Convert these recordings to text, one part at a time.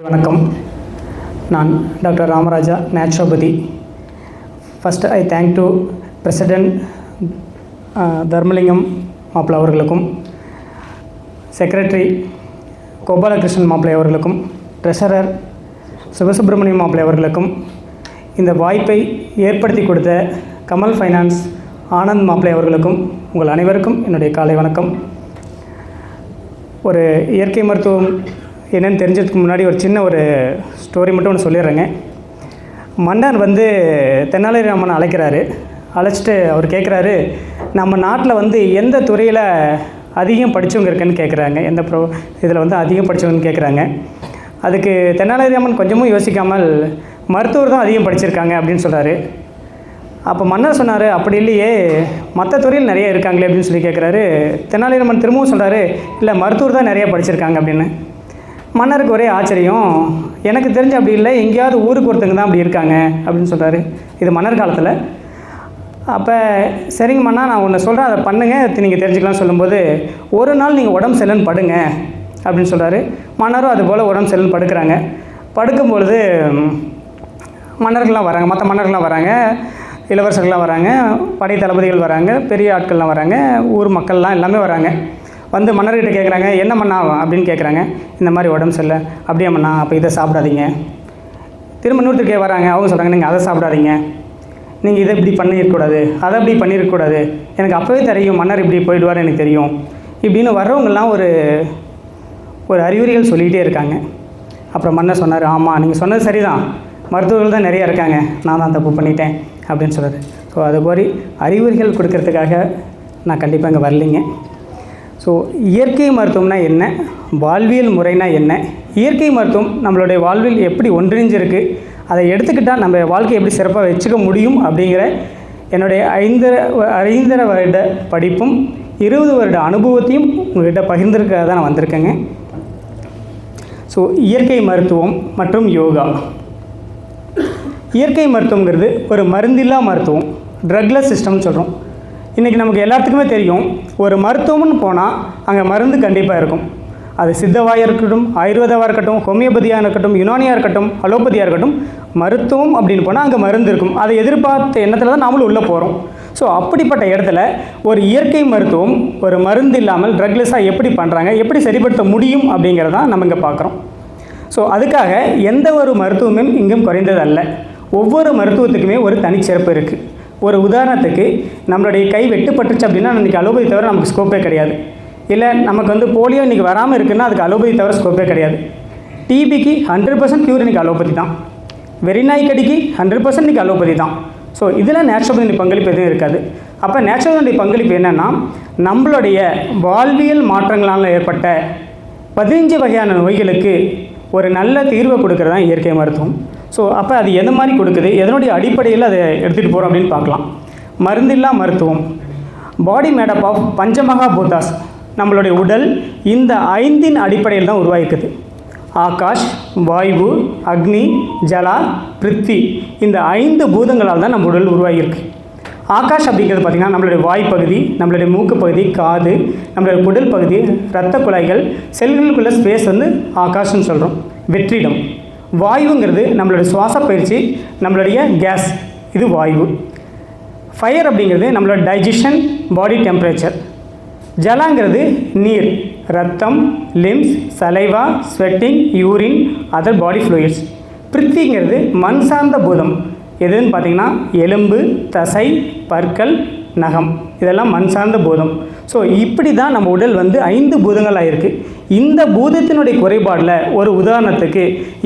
வணக்கம். நான் doctor Ramaraja, naturopathy. First I thank to president Dharmalingam மாப்பிள்ளை அவர்களுக்கும், செக்ரட்டரி கோபாலகிருஷ்ணன் மாப்பிள்ளை அவர்களுக்கும், ட்ரெஷரர் சிவசுப்ரமணியம் மாப்பிள்ளை அவர்களுக்கும், இந்த வாய்ப்பை ஏற்படுத்தி கொடுத்த கமல் ஃபைனான்ஸ் ஆனந்த் மாப்பிள்ளை அவர்களுக்கும், உங்கள் அனைவருக்கும் என்னுடைய காலை வணக்கம். ஒரு இயற்கை மருத்துவம் என்னென்னு தெரிஞ்சதுக்கு முன்னாடி ஒரு சின்ன ஸ்டோரி மட்டும் ஒன்று சொல்லிடுறேங்க. மன்னர் தெனாலிராமனை அழைக்கிறாரு. அழைச்சிட்டு அவர் கேட்குறாரு, நம்ம நாட்டில் எந்த துறையில் அதிகம் படித்தவங்க இருக்குன்னு கேட்குறாங்க, எந்த இதில் அதிகம் படித்தவங்கன்னு கேட்குறாங்க. அதுக்கு தெனாலிராமன் கொஞ்சமும் யோசிக்காமல் மருத்துவர் தான் அதிகம் படிச்சிருக்காங்க அப்படின்னு சொல்கிறாரு. அப்போ மன்னர் சொன்னார், அப்படி இல்லையே, மற்ற துறையில் நிறைய இருக்காங்களே அப்படின்னு சொல்லி கேட்குறாரு. தெனாலிராமன் திரும்பவும் சொல்கிறாரு, இல்லை மருத்துவர் தான் நிறைய படிச்சிருக்காங்க அப்படின்னு. மன்னருக்கு ஒரே ஆச்சரியம். எனக்கு தெரிஞ்ச அப்படி இல்லை, எங்கேயாவது ஊருக்கு ஒருத்தங்க தான் அப்படி இருக்காங்க அப்படின்னு சொல்கிறாரு. இது மன்னர் காலத்தில். அப்போ சரிங்க மன்னா, நான் ஒன்று சொல்கிறேன், அதை பண்ணுங்கள், நீங்கள் தெரிஞ்சுக்கலாம்னு சொல்லும்போது, ஒரு நாள் நீங்கள் உடம்பு சரியில்லைன்னு படுங்க அப்படின்னு சொல்கிறாரு. மன்னரும் அதுபோல் உடம்பு சரியில்லைன்னு படுக்கிறாங்க. படுக்கும்பொழுது மன்னர்கள்லாம் வராங்க, மற்ற மன்னர்கள்லாம் வராங்க, இளவரசர்கள்லாம் வராங்க, படை தளபதிகள் வராங்க, பெரிய ஆட்கள்லாம் வராங்க, ஊர் மக்கள்லாம் எல்லாமே வராங்க. மன்னர்கிட்ட கேட்குறாங்க, என்ன மன்னா அப்படின்னு கேட்குறாங்க. இந்த மாதிரி உடம்பு சரியில்லை. அப்படியே மன்னா, அப்போ இதை சாப்பிடாதீங்க. திரும்ப இன்னொருத்தருக்கே வராங்க, அவங்க சொல்கிறாங்க, நீங்கள் அதை சாப்பிடாதீங்க, நீங்கள் இதை இப்படி பண்ணியிருக்கக்கூடாது, அதை இப்படி பண்ணியிருக்கக்கூடாது, எனக்கு அப்போவே தெரியும் மன்னர் இப்படி போயிடுவார், எனக்கு தெரியும். இப்படின்னு வர்றவங்கெல்லாம் ஒரு அறிகுறிகள் சொல்லிகிட்டே இருக்காங்க. அப்புறம் மன்னர் சொன்னார், ஆமாம் நீங்கள் சொன்னது சரிதான், மருத்துவர்கள் தான் நிறையா இருக்காங்க, நான் தான் தப்பு பண்ணிட்டேன் அப்படின்னு சொல்கிறார். ஸோ அதுபோல் அறிகுறிகள் கொடுக்கறதுக்காக நான் கண்டிப்பாக இங்கே வரலைங்க. ஸோ இயற்கை மருத்துவம்னா என்ன, வாழ்வியல் முறைனா என்ன, இயற்கை மருத்துவம் நம்மளுடைய வாழ்வில் எப்படி ஒன்றிணைஞ்சிருக்கு, அதை எடுத்துக்கிட்டால் நம்ம வாழ்க்கையை எப்படி சிறப்பாக வச்சுக்க முடியும் அப்படிங்கிற என்னுடைய 5 வருட படிப்பும் 20 வருட அனுபவத்தையும் உங்கள்கிட்ட பகிர்ந்திருக்க தான் நான் வந்திருக்கேங்க. ஸோ இயற்கை மருத்துவம் மற்றும் யோகா. இயற்கை மருத்துவங்கிறது ஒரு மருந்தில்லா மருத்துவம், ட்ரக்லெஸ் சிஸ்டம்னு சொல்கிறோம். இன்றைக்கி நமக்கு எல்லாத்துக்குமே தெரியும், ஒரு மருத்துவம்னு போனால் அங்கே மருந்து கண்டிப்பாக இருக்கும். அது சித்தவாயாக இருக்கட்டும், ஆயுர்வேதாவாக இருக்கட்டும், ஹோமியோபதியாக இருக்கட்டும், யுனானியாக இருக்கட்டும், அலோபதியாக இருக்கட்டும், மருத்துவம் அப்படின்னு போனால் அங்கே மருந்து இருக்கும். அதை எதிர்பார்த்த எண்ணத்தில் தான் நாமளும் உள்ளே போகிறோம். ஸோ அப்படிப்பட்ட இடத்துல ஒரு இயற்கை மருத்துவம் ஒரு மருந்து இல்லாமல் ட்ரக்லெஸ்ஸாக எப்படி பண்ணுறாங்க, எப்படி சரிப்படுத்த முடியும் அப்படிங்கிறதான் நம்ம இங்கே பார்க்குறோம். ஸோ அதுக்காக எந்த ஒரு மருத்துவமும் இங்கும் குறைந்தது அல்ல. ஒவ்வொரு மருத்துவத்துக்குமே ஒரு தனிச்சிறப்பு இருக்குது. ஒரு உதாரணத்துக்கு, நம்மளுடைய கை வெட்டுப்பட்டுச்சு அப்படின்னா இன்றைக்கி அலோபதி தவிர நமக்கு ஸ்கோப்பே கிடையாது. இல்லை நமக்கு போலியோ இன்றைக்கி வராமல் இருக்குன்னா அதுக்கு அலோபதி தவிர ஸ்கோப்பே கிடையாது. டிபிக்கு 100% க்யூர் இன்றைக்கி அலோபதி தான். வெறிநாய்க்கடிக்கு 100% இன்றைக்கி அலோபதி தான். ஸோ இதில் நேச்சுரோபதியுடைய பங்களிப்பு எதுவும் இருக்காது. அப்போ நேச்சுரோபதியுடைய பங்களிப்பு என்னென்னா, நம்மளுடைய வாழ்வியல் மாற்றங்களால் ஏற்பட்ட 15 வகையான நோய்களுக்கு ஒரு நல்ல தீர்வை கொடுக்கறது தான் இயற்கை மருத்துவம். ஸோ அப்போ அது எந்த மாதிரி கொடுக்குது, எதனுடைய அடிப்படையில் அதை எடுத்துகிட்டு போகிறோம் அப்படின்னு பார்க்கலாம். மருந்தில்லா மருத்துவம். பாடி மேடப் ஆஃப் பஞ்சமகா பூதாஸ். நம்மளுடைய உடல் இந்த 5 அடிப்படையில் தான் உருவாகிக்குது. ஆகாஷ், வாயு, அக்னி, ஜலா, பிருத்தி, இந்த 5 பூதங்களால் தான் நம்ம உடல் உருவாகியிருக்கு. ஆகாஷ் அப்படிங்கிறது பார்த்திங்கன்னா நம்மளுடைய வாய்ப்பகுதி, நம்மளுடைய மூக்கு பகுதி, காது, நம்மளுடைய குடல் பகுதி, இரத்த குழாய்கள், செல்களுக்குள்ள ஸ்பேஸ் ஆகாஷ்னு சொல்கிறோம். வெற்றிடம். வாயுங்கிறது நம்மளுடைய சுவாச பயிற்சி, நம்மளுடைய கேஸ், இது வாயு. ஃபயர் அப்படிங்கிறது நம்மளோட டைஜஷன், பாடி டெம்பரேச்சர். ஜலாங்கிறது நீர், ரத்தம், lymph, saliva, sweating, urine, other body fluids. பிருத்திங்கிறது மண் சார்ந்த பூதம். எதுன்னு பார்த்திங்கன்னா எலும்பு, தசை, பற்கள், நகம், இதெல்லாம் மண் சார்ந்த பூதம். ஸோ இப்படி தான் நம்ம உடல் 5 பூதங்களாக இருக்குது. இந்த பூதத்தினுடைய குறைபாடில் ஒரு உதாரணத்துக்கு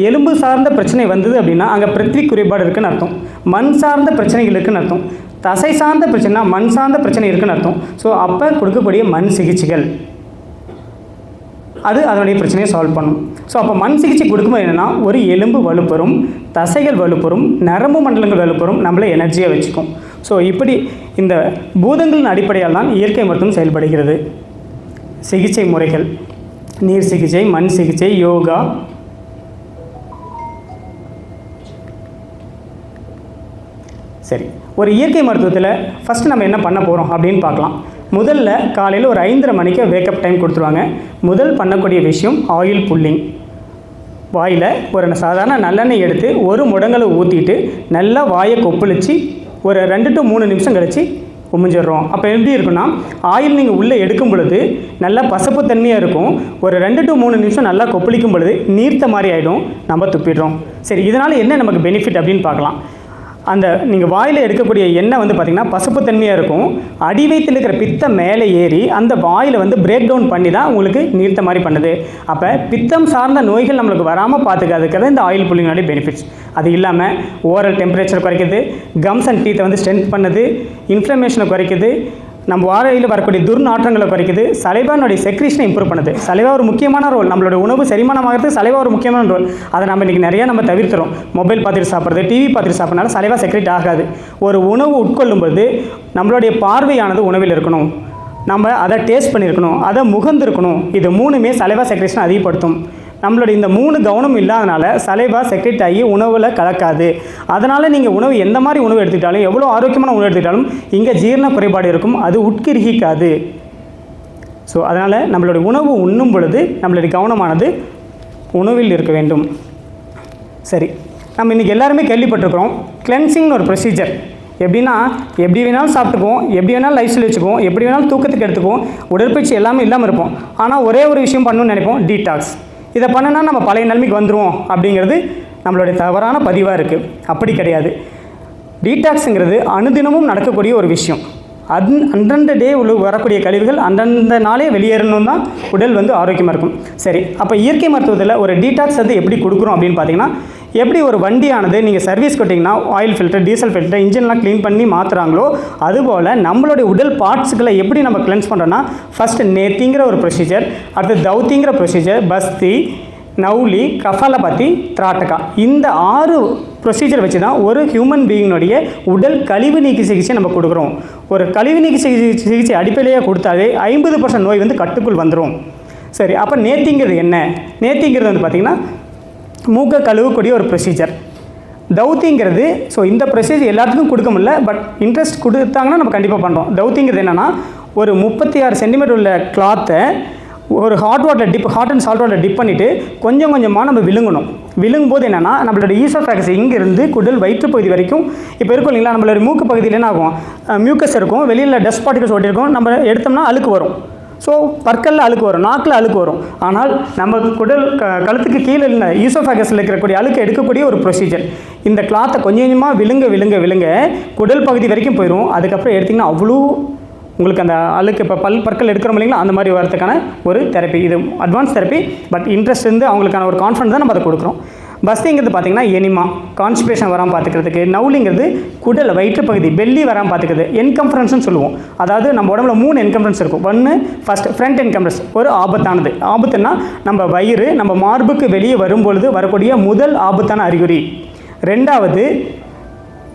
எலும்பு சார்ந்த பிரச்சனை வந்தது அப்படின்னா அங்கே பிருத்திவி குறைபாடு இருக்குதுன்னு அர்த்தம். மண் சார்ந்த பிரச்சனைகள் இருக்குதுன்னு அர்த்தம். தசை சார்ந்த பிரச்சனைனா மண் சார்ந்த பிரச்சனை இருக்குதுன்னு அர்த்தம். ஸோ அப்போ கொடுக்கக்கூடிய மண் சிகிச்சைகள் அது அதனுடைய பிரச்சனையை சால்வ் பண்ணும். ஸோ அப்போ மண் சிகிச்சை கொடுக்கும்போது என்னென்னா, ஒரு எலும்பு வலுப்பெறும், தசைகள் வலுப்பெறும், நரம்பு மண்டலங்கள் வலுப்பெறும், நம்மளை எனர்ஜியாக வச்சுக்கும். ஸோ இப்படி இந்த பூதங்களின் அடிப்படையால் தான் இயற்கை மருத்துவம் செயல்படுகிறது. சிகிச்சை முறைகள்: நீர் சிகிச்சை, மண் சிகிச்சை, யோகா. சரி, ஒரு இயற்கை மருத்துவத்தில் ஃபஸ்ட்டு நம்ம என்ன பண்ண போகிறோம் அப்படின்னு பார்க்கலாம். முதல்ல காலையில் ஒரு 5:30 மணிக்கு வேக்கப் டைம் கொடுத்துருவாங்க. முதல் பண்ணக்கூடிய விஷயம் ஆயில் புல்லிங். வாயில் ஒரு சாதாரண நல்லெண்ணெய் எடுத்து ஒரு முடங்கலை ஊற்றிட்டு நல்லா வாயை கொப்பளித்து ஒரு 2 to 3 நிமிஷம் கழித்து உமிஞ்சிடுறோம். அப்போ எப்படி இருக்குன்னா, ஆயில் நீங்கள் உள்ளே எடுக்கும் பொழுது நல்லா பசப்பு தன்மையாக இருக்கும். ஒரு 2 to 3 நிமிஷம் நல்லா கொப்பளிக்கும் பொழுது நீர்த்த மாதிரி ஆகிடும், நம்ம துப்பிடுறோம். சரி, இதனால் என்ன நமக்கு பெனிஃபிட் அப்படின்னு பார்க்கலாம். அந்த நீங்கள் வாயில் எடுக்கக்கூடிய எண்ணெய் வந்து பார்த்திங்கன்னா பசப்பு தன்மையாக இருக்கும். அடி வயிற்றில் இருக்கிற பித்தம் மேலே ஏறி அந்த வாயில் வந்து பிரேக் டவுன் பண்ணி தான் உங்களுக்கு நீர்த்த மாதிரி பண்ணுது. அப்போ பித்தம் சார்ந்த நோய்கள் நம்மளுக்கு வராமல் பார்த்துக்கிறதுக்கு இந்த ஆயில் புல்லிங்கோடைய பெனிஃபிட்ஸ். அது இல்லாமல் ஓரல் டெம்பரேச்சர் குறைக்குது, கம்ஸ் அண்ட் டீத்தை வந்து ஸ்ட்ரென்த் பண்ணுது, இன்ஃப்ளமேஷனை குறைக்குது, நம்ம வாரையில் வரக்கூடிய துர்நாற்றங்களை குறைக்குது, சலைவானுடைய செக்ரீஷனை இம்ப்ரூவ் பண்ணுது. சலைவா ஒரு முக்கியமான ரோல், நம்மளுடைய உணவு செரிமானமாகிறதுக்கு சலைவா ஒரு முக்கியமான ரோல். அதை நம்ம இன்றைக்கி நிறையா நம்ம தவிர்க்கிறோம். மொபைல் பார்த்துட்டு சாப்பிட்றது, டிவி பார்த்துட்டு சாப்பிட்றதுனால சலைவா செக்ரேட் ஆகாது. ஒரு உணவு உட்கொள்ளும்போது நம்மளுடைய பார்வையானது உணவில் இருக்கணும், நம்ம அதை டேஸ்ட் பண்ணியிருக்கணும், அதை முகந்திருக்கணும். இது 3மே சலைவா செக்ரேஷனை அதிகப்படுத்தும். நம்மளுடைய இந்த 3 கவனம் இல்லாதனால சலைவா செக்ரேட் ஆகி உணவில் கலக்காது. அதனால் நீங்கள் உணவு எந்த மாதிரி உணவு எடுத்துக்கிட்டாலும், எவ்வளோ ஆரோக்கியமான உணவு எடுத்துக்கிட்டாலும் இங்கே ஜீரண குறைபாடு இருக்கும், அது உட்கிரகிக்காது. ஸோ அதனால் நம்மளுடைய உணவு உண்ணும் பொழுது நம்மளுடைய கவனமானது உணவில் இருக்க வேண்டும். சரி, நம்ம இன்றைக்கி எல்லாருமே கேள்விப்பட்டிருக்கிறோம் கிளென்சிங்னு ஒரு ப்ரொசீஜர். எப்படின்னா, எப்படி வேணாலும் சாப்பிட்டுக்குவோம், எப்படி வேணாலும் லைஃப் ஸ்டைல் வச்சுக்குவோம், எப்படி வேணாலும் தூக்கத்துக்கு எடுத்துக்குவோம், உடற்பயிற்சி எல்லாமே இல்லாமல் இருப்போம். ஆனால் ஒரே ஒரு விஷயம் பண்ணணும்னு நினைப்போம், டீடாக்ஸ். இதை பண்ணனா நம்ம பழைய நிலைமைக்கு வந்துடுவோம் அப்படிங்கிறது நம்மளுடைய தவறான பதிவாக இருக்குது. அப்படி கிடையாது. டீடாக்ஸுங்கிறது அனுதினமும் நடக்கக்கூடிய ஒரு விஷயம். அந்தந்த டே வரக்கூடிய கழிவுகள் அந்தந்த நாளே வெளியேறணும் தான் உடல் வந்து ஆரோக்கியமாக இருக்கும். சரி, அப்போ இயற்கை மருத்துவத்தில் ஒரு டீடாக்ஸ் வந்து எப்படி கொடுக்குறோம் அப்படின்னு பார்த்தீங்கன்னா, எப்படி ஒரு வண்டியானது நீங்கள் சர்வீஸ் கொட்டிங்கன்னா ஆயில் ஃபில்டர், டீசல் ஃபில்டர், இன்ஜின்லாம் க்ளீன் பண்ணி மாற்றுறாங்களோ, அதுபோல் நம்மளுடைய உடல் பார்ட்ஸுகளை எப்படி நம்ம கிளென்ஸ் பண்ணுறோன்னா, ஃபஸ்ட்டு நேத்திங்கிற ஒரு ப்ரொசீஜர், அடுத்து தௌத்திங்கிற ப்ரொசீஜர், பஸ்தி, நவுலி, கஃபாலபாத்தி, திராட்டகா, இந்த 6 ப்ரொசீஜர் வச்சு தான் ஒரு ஹியூமன் பீயினுடைய உடல் கழிவு நீக்கி சிகிச்சை நம்ம கொடுக்குறோம். ஒரு கழிவு நீக்கி சிகிச்சை அடிப்படையாக கொடுத்தாலே 50% நோய் வந்து கட்டுக்குள் வந்துடும். சரி, அப்போ நேத்திங்கிறது என்ன? நேத்திங்கிறது வந்து பார்த்திங்கன்னா மூக்கை கழுவக்கூடிய ஒரு ப்ரொசீஜர். தௌத்திங்கிறது, ஸோ இந்த ப்ரொசீஜர் எல்லாத்துக்கும் கொடுக்க முடியல, பட் இன்ட்ரெஸ்ட் கொடுத்தாங்கன்னா நம்ம கண்டிப்பாக பண்ணுறோம். தௌத்திங்கிறது என்னென்னா, ஒரு 36 சென்டிமீட்டர் உள்ள கிளாத்தை ஒரு hot and salt water dip பண்ணிவிட்டு கொஞ்சம் கொஞ்சமாக நம்ம விழுங்கணும். விழுங்கும் போது என்னென்னா, நம்மளோட ஈசோஃபேகஸ் இங்கேருந்து குடல் வயிற்றுப்பகுதி வரைக்கும் இப்போ இருக்கும் இல்லைங்களா, நம்மளோட மூக்கு பகுதியில் என்ன ஆகும், மியூக்கஸ் இருக்கும், வெளியில் டஸ்ட் பார்ட்டிகல்ஸ் ஓட்டிருக்கும், நம்ம எடுத்தோம்னா அழுக்கு வரும். ஸோ பற்களில் அழுக்கு வரும், நாக்கில் அழுக்கு வரும். ஆனால் நம்ம குடல் கழுத்துக்கு கீழே இல்லை ஈசோஃபேகஸில் இருக்கக்கூடிய அழுக்கு எடுக்கக்கூடிய ஒரு ப்ரொசீஜர். இந்த கிளாத்தை கொஞ்சம் கொஞ்சமாக விழுங்க குடல் பகுதி வரைக்கும் போயிடும். அதுக்கப்புறம் எடுத்திங்கன்னா அவ்வளோ உங்களுக்கு அந்த அழுக்கு இப்போ பற்கள் எடுக்கிறோம் இல்லைங்களா, அந்த மாதிரி வரதுக்கான ஒரு தெரப்பி. இது அட்வான்ஸ் தெரப்பி, பட் இன்ட்ரெஸ்ட் இருந்து அவங்களுக்கான ஒரு கான்ஃபிடன்ஸ் தான் நம்ம அதை கொடுக்குறோம். பஸ்திங்கிறது பார்த்திங்கன்னா எனிமா, கான்ஸ்டிபேஷன் வராமல் பார்த்துக்கிறதுக்கு. நவுலிங்கிறது குடல் வயிற்றுப்பகுதி பெல்லி வராமல் பார்த்துக்கிறது. என்கம்ஃபரன்ஸ்னு சொல்லுவோம். அதாவது நம்ம உடம்புல 3 என்கம்ஃபரன்ஸ் இருக்கும். ஒன்று ஃபஸ்ட் ஃப்ரண்ட் என்கம்ஃபரன்ஸ், ஒரு ஆபத்தானது. ஆபத்துன்னா நம்ம வயிறு நம்ம மார்புக்கு வெளியே வரும்பொழுது வரக்கூடிய முதல் ஆபத்தான அறிகுறி. 2வது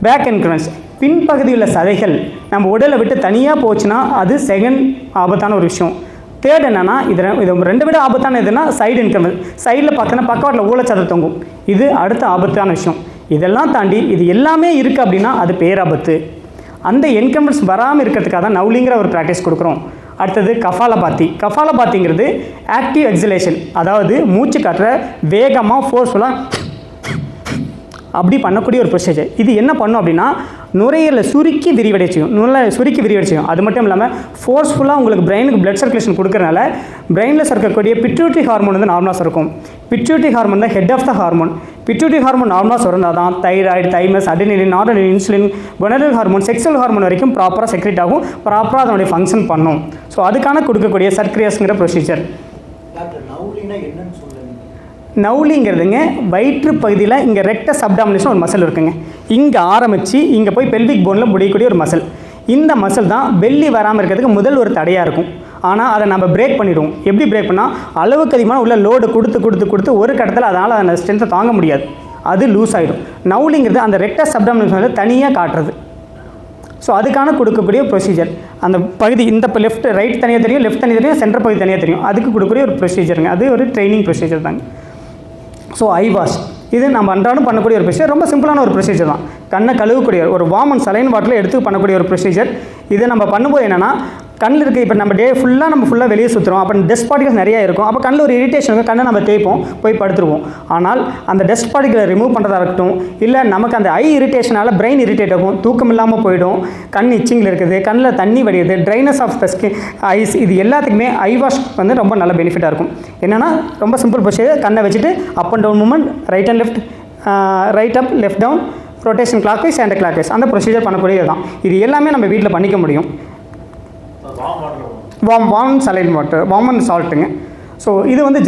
பேக் என்கம்ஃபரன்ஸ், பின்பகுதியில் சதைகள் நம்ம உடலை விட்டு தனியாக போச்சுன்னா அது செகண்ட் ஆபத்தான ஒரு விஷயம். தேர்ட் என்னென்னா, இது 2 விட ஆபத்தான எதுனா சைடு இன்கம். சைடில் பார்த்தோன்னா பக்கவாட்டில் ஊழச்சதை தொங்கும், இது அடுத்த ஆபத்தான விஷயம். இதெல்லாம் தாண்டி இது எல்லாமே இருக்குது அப்படின்னா அது பேராபத்து. அந்த என்கம்பன்ஸ் வராமல் இருக்கிறதுக்காக தான் நவுலிங்கிற ஒரு ப்ராக்டிஸ் கொடுக்குறோம். அடுத்தது கஃபாலபாத்தி. கஃபாலபாத்திங்கிறது ஆக்டிவ் எக்ஸலேஷன், அதாவது மூச்சு காற்ற வேகமாக ஃபோர்ஸ்ஃபுல்லாக அப்படி பண்ணக்கூடிய ஒரு ப்ரொசீஜர். இது என்ன பண்ணும் அப்படின்னா, நுரையீரலில் சுருக்கி விரிவடை செய்யும். அது மட்டும் இல்லாமல் ஃபோர்ஸ்ஃபுல்லாக உங்களுக்கு பிரெயினுக்கு பிளட் சர்க்குலேஷன் கொடுக்கறனால பிரெயினில் சுரக்கக்கூடிய பிட்யூட்டரி ஹார்மோன் வந்து நார்மலாக சுரக்கும். பிட்யூட்டரி ஹார்மோன் தான் head of the hormone. Pituitary hormone நார்மலாக சுரந்தால் தான் தைராய்டு, தைமஸ், அடினிலின், நார்டனின், insulin, gonadal hormone, sexual hormone வரைக்கும் ப்ராப்பராக செக்ரேட் ஆகும், ப்ராப்பராக அதனுடைய ஃபங்க்ஷன் பண்ணும். ஸோ அதுக்கான கொடுக்கக்கூடிய சர்க்ரியாஸ்ங்கிற ப்ரொசீஜர். நவுலிங்கிறதுங்க வயிற்று பகுதியில் இங்கே ரெக்டஸ் அப்டாமினேஷன் ஒரு மசில் இருக்குங்க. இங்கே ஆரம்பித்து இங்கே போய் பெல்விக் போனில் முடியக்கூடிய ஒரு மசில். இந்த மசில் தான் பெல்லி வராமல் இருக்கிறதுக்கு முதல் ஒரு தடையாக இருக்கும். ஆனால் அதை நம்ம பிரேக் பண்ணிவிடுவோம். எப்படி பிரேக் பண்ணால், அளவுக்கு அதிகமான உள்ள லோடு கொடுத்து ஒரு கட்டத்தில் அதனால் அந்த ஸ்ட்ரென்த்தை தாங்க முடியாது, அது லூஸ் ஆகிடும். நவுலிங்கிறது அந்த ரெக்டஸ் அப்டாமினேஷன் தனியாக காட்டுறது. ஸோ அதுக்கான கொடுக்கக்கூடிய ப்ரொசீஜர். அந்த பகுதி இந்த இப்போ லெஃப்ட் ரைட் தனியாக தெரியும், லெஃப்ட் தனியாக தெரியும், சென்டர் பகுதி தனியாக தெரியும், அதுக்கு கொடுக்கக்கூடிய ஒரு ப்ரொசீஜருங்க. அது ஒரு ட்ரைனிங் ப்ரொசீஜர் தாங்க. ஸோ ஐ வாஷ், இது நம்ம அன்றாடம் பண்ணக்கூடிய ஒரு ப்ரொசீஜர். ரொம்ப சிம்பிளான ஒரு ப்ரொசீஜர் தான். கண்ணை கழுவக்கூடிய ஒரு வார்ம் அண்ட் சலைன் வாட்டரில் எடுத்து பண்ணக்கூடிய ஒரு ப்ரொசீஜர். இதை நம்ம பண்ணும்போது என்னென்னா, கண்ணில் இருக்குது. இப்போ நம்ம டே ஃபுல்லாக வெளியே சுற்றுறோம். அப்போ டஸ்ட் பார்ட்டிகல்ஸ் நிறையா இருக்கும். அப்போ கண்ணில் ஒரு இரிட்டேஷன் இருக்கும். கண்ணை நம்ம தேய்ப்போம், போய் படுத்துருவோம். ஆனால் அந்த டஸ்ட் பார்ட்டிகளை ரிமூவ் பண்ணுறதா இருக்கட்டும், இல்லை நமக்கு அந்த ஐ இரிட்டேஷனால் பிரெயின் இரிட்டேட் ஆகும், தூக்கம் இல்லாமல் போயிடும், கண் இச்சிங்கில் இருக்குது, கண்ணில் தண்ணி வடியுது, dryness of the skin eyes, இது எல்லாத்துக்குமே ஐ வாஷ் வந்து ரொம்ப நல்ல பெனிஃபிட்டாக இருக்கும். என்னென்னா ரொம்ப சிம்பிள் ப்ரொசீஜர். கண்ணை வச்சுட்டு up and down movement, right and left, right up left down, rotation clockwise and clockwise, அந்த ப்ரொசீஜர் பண்ணக்கூடியது தான். இது எல்லாமே நம்ம வீட்டில் பண்ணிக்க முடியும். Warm saline water, warm and சால்ட்டுங்க. ஸோ இது வந்து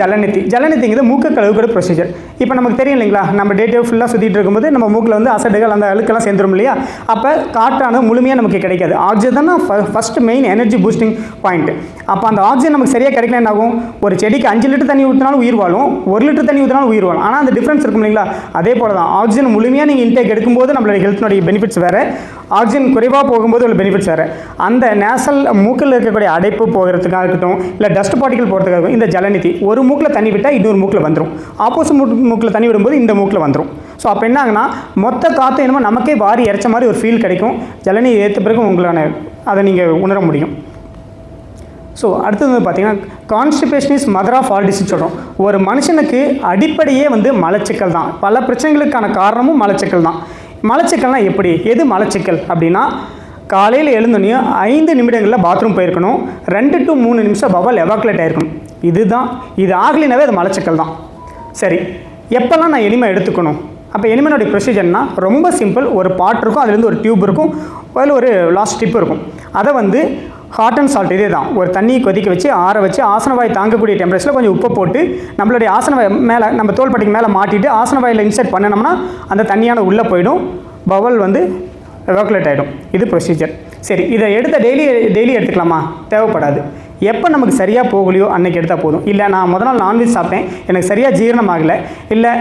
ஜலநிதிங்கிறது மூக்கு கழுவுக்கூட ப்ரொசீஜர். இப்போ நமக்கு தெரியும் இல்லைங்களா, நம்ம டே ஃபுல்லாக சுற்றிட்டு இருக்கும்போது நம்ம மூக்கில் வந்து அசடுகள் அந்த அழுக்கெல்லாம் சேர்ந்துடும் இல்லையா. அப்போ காற்றானது முழுமையாக நமக்கு கிடைக்காது. ஆக்சிஜன் தான் first main energy boosting point. அப்போ அந்த ஆக்சிஜன் நமக்கு சரியாக கிடைக்கல என்ன ஆகும், ஒரு செடிக்கு 5 லிட்டர் தண்ணி ஊற்றினாலும் உயிர் வாழும், 1 லிட்டர் தண்ணி ஊற்றினாலும் உயிர் வாழும். ஆனால் அந்த டிஃப்ரென்ஸ் இருக்கும் இல்லைங்களா. அதே போல தான் ஆக்சிஜன் முழுமையாக நீங்கள் இன்டேக் எடுக்கும்போது நம்மளுடைய ஹெல்த்னுடைய பெனிஃபிட்ஸ் வேறு, ஆக்சிஜன் குறைவாக போகும்போது உள்ள பெனிஃபிட்ஸ் வேறு. அந்த நேசல் மூக்கில் இருக்கக்கூடிய அடைப்பு போகிறதுக்காக இருக்கட்டும், இல்லை டஸ்ட் பார்ட்டிகல் போகிறதுக்காக இருக்கும், இந்த ஜலநிதி ஒரு மூக்கில் தண்ணி விட்டால் இன்னொரு மூக்கில் வந்துடும், ஆப்போசிட் மூக்கில் தண்ணி விடும்போது இந்த மூக்கில் வந்துடும். ஸோ அப்போ என்ன ஆகுனா மொத்த காற்று என்னமோ நமக்கே வாரி இறைச்ச மாதிரி ஒரு ஃபீல் கிடைக்கும். ஜலநிதி ஏற்ற பிறகு உங்களான அதை நீங்கள் உணர முடியும். ஸோ அடுத்தது வந்து பார்த்திங்கன்னா constipation is mother of all disease சொல்கிறோம். ஒரு மனுஷனுக்கு அடிப்படையே வந்து மலச்சிக்கல் தான். பல பிரச்சனைகளுக்கான காரணமும் மலச்சிக்கல் தான். மலச்சிக்கல்னால் எப்படி, எது மலச்சிக்கல் அப்படின்னா, காலையில் எழுந்தோடனே 5 நிமிடங்களில் பாத்ரூம் போயிருக்கணும், 2 to 3 நிமிஷம் பவல் எவாக்குலேட் ஆகிருக்கணும். இது ஆகலினாவே அது மலச்சிக்கல் தான். சரி, எப்போல்லாம் நான் எனிமை எடுத்துக்கணும்? அப்போ எனிமனுடைய ப்ரொசீஜர்னா ரொம்ப சிம்பிள். ஒரு பாட் இருக்கும், அதுலேருந்து ஒரு டியூப் இருக்கும், அதில் ஒரு லாஸ்ட் டிப் இருக்கும். அதை வந்து ஹாட் அண்ட் சால்ட் இதே தான், ஒரு தண்ணியை கொதிக்க வச்சு ஆற வச்சு ஆசனவாய் தாங்கக்கூடிய டெம்பரேச்சரில் கொஞ்சம் உப்பை போட்டு நம்மளுடைய ஆசனவாய் மேலே நம்ம தோள்பட்டைக்கு மேலே மாட்டிட்டு ஆசனவாயில் இன்சர்ட் பண்ணினோம்னா அந்த தண்ணியான உள்ளே போயிடும், பவல் வந்து எவாக்குலேட் ஆகிடும். இது ப்ரொசீஜர். சரி, இதை டெய்லி எடுத்துக்கலாமா? தேவைப்படாது. எப்போ நமக்கு சரியாக போகலையோ அன்றைக்கி எடுத்தால் போதும். இல்லை நான் முதல் நாள் நான்வெஜ் சாப்பிட்டேன், எனக்கு சரியாக ஜீரணம் ஆகலை, இல்லை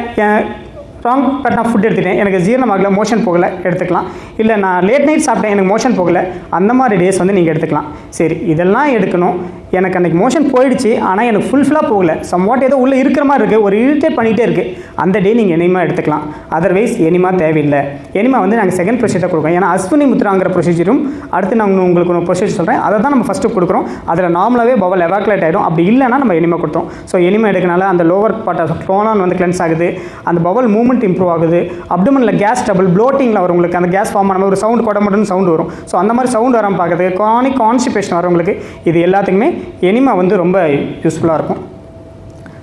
ராங் பேட்டர்ன் ஃபுட் எடுத்துட்டேன், எனக்கு ஜீரணம் ஆகலை, மோஷன் போகலை, எடுத்துக்கலாம். இல்லை நான் லேட் நைட் சாப்பிட்டேன், எனக்கு மோஷன் போகலை, அந்த மாதிரி டேஸ் வந்து நீங்கள் எடுத்துக்கலாம். சரி, இதெல்லாம் எடுக்கணும். எனக்கு அன்றைக்கி மோஷன் போயிடுச்சு, ஆனால் எனக்கு ஃபுல்ஃபில்லாக போகலை, சம்வாட் ஏதோ உள்ளே இருக்கிற மாதிரி இருக்குது, ஒரு இரிட்டேட் பண்ணிகிட்டே இருக்குது, அந்த டே நீங்கள் எனிமா எடுத்துக்கலாம். அதர்வைஸ் எனிமா தேவையில்லை. எனிமா வந்து நாங்கள் செகண்ட் ப்ரொசீஜர் கொடுக்குறோம். ஏன்னா அஸ்வினி முத்ராங்கிற ப்ரொசீஜரும் அடுத்து நான் உங்களுக்கு ஒரு ப்ரொசீஜர் சொல்கிறேன், அதை தான் நம்ம ஃபஸ்ட்டு கொடுக்குறோம். அதில் நார்மலாகவே பவல் எவாக்குலேட் ஆகிடும். அப்படி இல்லைனா நம்ம எனிமா கொடுத்தோம். ஸோ எனிமா எடுக்கனால அந்த லோவர் பார்ட் ஆஃப் க்ரோனான் வந்து கிளென்ஸ் ஆகுது, அந்த பவல் மூவ்மெண்ட் இம்ப்ரூவ் ஆகுது, அப்டமனில் கேஸ் டபுள் ப்ளோட்டிங்கில் வரவங்களுக்கு அந்த கேஸ் ஃபார்ம் ஆன ஒரு சவுண்ட் கொடமுடன் சவுண்ட் வரும். ஸோ அந்த மாதிரி சவுண்ட் வராமல் பார்க்குறது, க்ரானிக் கான்ஸ்டிபேஷன் வரவங்களுக்கு இது எல்லாத்துக்குமே எனிமா வந்து ரொம்ப யூஸ்ஃபுல்லாக இருக்கும்.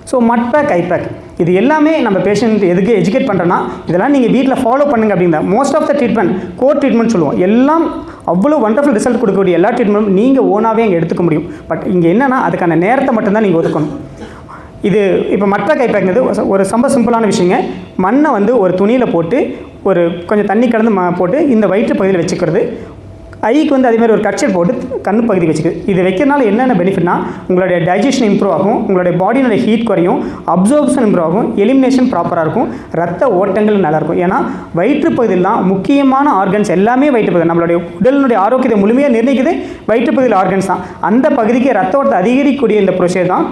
ஸோ மட் பேக், ஐ பேக், இது எல்லாமே நம்ம பேஷண்ட் எதுக்கு எஜுகேட் பண்ணுறோன்னா இதெல்லாம் நீங்கள் வீட்டில் ஃபாலோ பண்ணுங்க அப்படின்னா most of the treatment core treatment சொல்லுவோம். எல்லாம் அவ்வளோ வண்டர்ஃபுல் ரிசல்ட் கொடுக்கக்கூடிய எல்லா ட்ரீட்மெண்ட்டும் நீங்கள் ஓனாகவே இங்கே எடுத்துக்க முடியும். பட் இங்கே என்னென்னா அதுக்கான நேரத்தை மட்டும்தான் நீங்கள் ஒதுக்கணும். இது இப்போ மட் பேக், ஐ பேக்ங்கிறது ஒரு ரொம்ப சிம்பிளான விஷயங்க. மண்ணை வந்து ஒரு துணியில் போட்டு ஒரு கொஞ்சம் தண்ணி கலந்து போட்டு இந்த வயிற்று பகுதியில் வச்சுக்கிறது. ஐக்கு வந்து அதேமாதிரி ஒரு கட்சர் போட்டு கண்ணு பகுதி வச்சுக்குது. இது வைக்கிறதுனால என்னென்ன பெனிஃபிட்னா உங்களுடைய டைஜஷன் இம்ப்ரூவ் ஆகும், உங்களுடைய பாடியினுடைய ஹீட் குறையும், அப்சர்ப்ஷன் இம்ப்ரூவ் ஆகும், எலிமினேஷன் ப்ராப்பராக இருக்கும், ரத்த ஓட்டங்கள் நல்லாயிருக்கும். ஏன்னா வயிற்று பகுதியில் தான் முக்கியமான ஆர்கன்ஸ் எல்லாமே வயிற்று பகுதி. நம்மளுடைய உடலினுடைய ஆரோக்கியத்தை முழுமையாக நிர்ணயிக்குது வயிற்று பகுதியில் ஆர்கன்ஸ் தான். அந்த பகுதிக்கு ரத்த ஓட்டத்தை அதிகரிக்கக்கூடிய இந்த ப்ரொசீஜர் தான்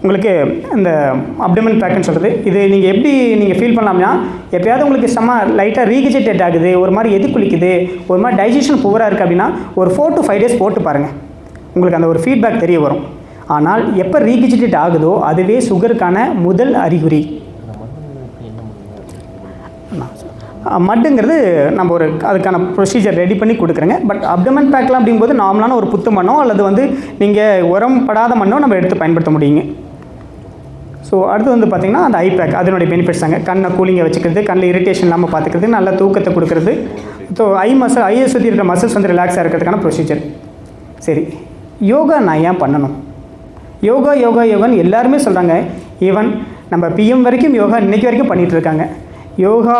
உங்களுக்கு இந்த அப்டமன் பேக்குன்னு சொல்கிறது. இது நீங்கள் எப்படி நீங்கள் ஃபீல் பண்ணலாம்னா, எப்போயாவது உங்களுக்கு செம்ம லைட்டாக ரீகஜிடேட் ஆகுது, ஒரு மாதிரி எது குளிக்குது, ஒரு மாதிரி டைஜஷன் புவராக இருக்குது அப்படின்னா ஒரு 4 to 5 days போட்டு பாருங்கள், உங்களுக்கு அந்த ஒரு ஃபீட்பேக் தெரிய வரும். ஆனால் எப்போ ரீகஜிடேட் ஆகுதோ அதுவே சுகருக்கான முதல் அறிகுறி. மட்டுங்கிறது நம்ம ஒரு அதுக்கான ப்ரொசீஜர் ரெடி பண்ணி கொடுக்குறேங்க. பட் அப்டமன் பேக்லாம் அப்படிங்கும்போது நார்மலான ஒரு புத்து மண்ணோ அல்லது வந்து நீங்கள் உரம் படாத மண்ணோ நம்ம எடுத்து பயன்படுத்த முடியுங்க. ஸோ அடுத்து வந்து பார்த்திங்கன்னா அந்த ஐ பேக், அதனுடைய பெனிஃபிட்ஸ் தாங்க. கண்ணை கூலிங்கை வச்சுக்கிறது, கண்ணில் இரிட்டேஷன் இல்லாமல் பார்த்துக்கிறது, நல்ல தூக்கத்தை கொடுக்குறது. ஸோ ஐயை சுற்றி இருக்கிற மசில்ஸ் வந்து ரிலாக்ஸாக இருக்கிறதுக்கான ப்ரொசீஜர். சரி, யோகா நான் ஏன் பண்ணணும்? யோகான்னு எல்லாருமே சொல்கிறாங்க. ஈவன் நம்ம பிஎம் வரைக்கும் யோகா இன்றைக்கி வரைக்கும் பண்ணிகிட்டு இருக்காங்க. யோகா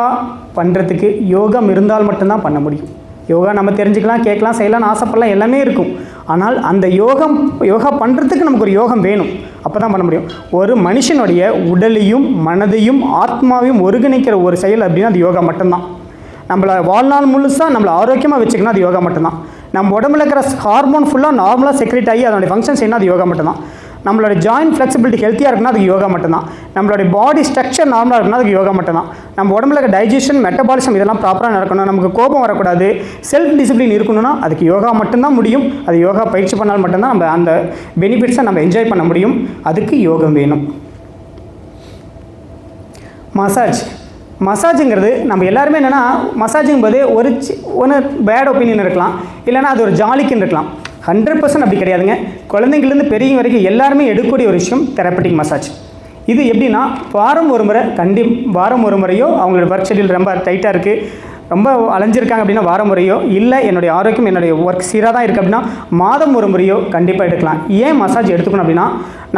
பண்ணுறதுக்கு யோகம் இருந்தால் மட்டும்தான் பண்ண முடியும். யோகா நம்ம தெரிஞ்சுக்கலாம், கேட்கலாம், செய்யலாம்னு ஆசைப்படலாம், எல்லாமே இருக்கும். ஆனால் அந்த யோகா பண்ணுறதுக்கு நமக்கு ஒரு யோகம் வேணும், அப்போ தான் பண்ண முடியும். ஒரு மனுஷனுடைய உடலையும் மனதையும் ஆத்மாவையும் ஒருங்கிணைக்கிற ஒரு செயல் அப்படின்னா அது யோகா மட்டும்தான். நம்மளை வாழ்நாள் முழுசாக நம்மளை ஆரோக்கியமாக வச்சுக்கணும், அது யோகா மட்டும்தான். நம்ம உடம்புல இருக்கிற ஹார்மோன் ஃபுல்லாக நார்மலாக செக்ரேட் ஆகி அதனுடைய ஃபங்க்ஷன்ஸ் என்ன, அது யோகா மட்டும்தான். நம்மளோட ஜாயின்ட் ஃப்ளெக்சிபிலிட்டி ஹெல்த்தியாக இருக்குன்னா அதுக்கு யோகா மட்டும்தான். நம்மளுடைய பாடி ஸ்ட்ரக்சர் நார்மலாக இருக்குன்னா அதுக்கு யோகா மட்டும்தான். நம்ம உடம்புல இருக்க டைஜஷன், மெட்டபாலிசம் இதெல்லாம் ப்ராப்பராக நடக்கணும், நமக்கு கோபம் வரக்கூடாது, செல்ஃப் டிசிப்ளின் இருக்கணும்னா அதுக்கு யோகா மட்டும்தான் முடியும். அது யோகா பயிற்சி பண்ணால் மட்டும்தான் நம்ம அந்த பெனிஃபிட்ஸை நம்ம என்ஜாய் பண்ண முடியும். அதுக்கு யோகம் வேணும். மசாஜுங்கிறது நம்ம எல்லாருமே என்னென்னா, மசாஜுங்கும் போது ஒன்று பேட் ஒப்பீனியன் இருக்கலாம், இல்லைனா அது ஒரு ஜாலிக்குன்னு இருக்கலாம். 100% அப்படி கிடையாதுங்க. குழந்தைங்கள்லேருந்து பெரியவங்க வரைக்கும் எல்லாருமே எடுக்கக்கூடிய ஒரு விஷயம் தெரப்பட்டிக் மசாஜ். இது எப்படின்னா, வாரம் ஒரு முறையோ, அவங்களோட ஒர்க் ஷெட்யூல் ரொம்ப டைட்டாக இருக்குது, ரொம்ப அலைஞ்சிருக்காங்க அப்படின்னா வாரம் முறையோ, இல்லை என்னுடைய ஆரோக்கியம் என்னுடைய ஒர்க் சீராக தான் இருக்குது அப்படின்னா மாதம் ஒரு முறையோ கண்டிப்பாக எடுக்கலாம். ஏன் மசாஜ் எடுத்துக்கணும் அப்படின்னா,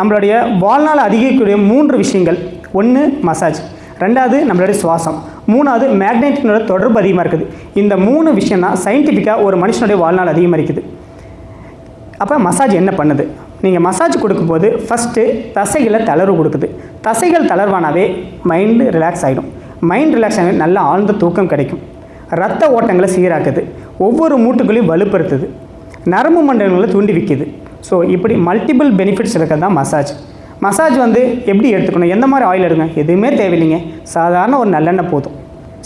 நம்மளுடைய வாழ்நாள் அதிகரிக்கக்கூடிய 3 விஷயங்கள். 1 மசாஜ், 2வது நம்மளுடைய சுவாசம், 3வது மேக்னெட்டினோட தொடர்பு அதிகமாக இருக்குது. இந்த 3 விஷயம் தான் சயின்டிஃபிக்காக ஒரு மனுஷனுடைய வாழ்நாள் அதிகமாக இருக்குது. அப்போ மசாஜ் என்ன பண்ணுது? நீங்கள் மசாஜ் கொடுக்கும்போது ஃபஸ்ட்டு தசைகளை தளர்வு கொடுக்குது. தசைகள் தளர்வானாவே மைண்டு ரிலாக்ஸ் ஆகிடும். மைண்ட் ரிலாக்ஸ் ஆகி நல்ல ஆழ்ந்த தூக்கம் கிடைக்கும். ரத்த ஓட்டங்களை சீராக்குது. ஒவ்வொரு மூட்டுகளையும் வலுப்படுத்துது. நரம்பு மண்டலங்களை தூண்டி வைக்குது. ஸோ இப்படி மல்டிபிள் பெனிஃபிட்ஸ் இருக்கிறது தான் மசாஜ். மசாஜ் எப்படி எடுத்துக்கணும், எந்த மாதிரி ஆயில் எடுங்க, எதுவுமே தேவையில்லைங்க. சாதாரண ஒரு நல்லெண்ணெய் போதும்.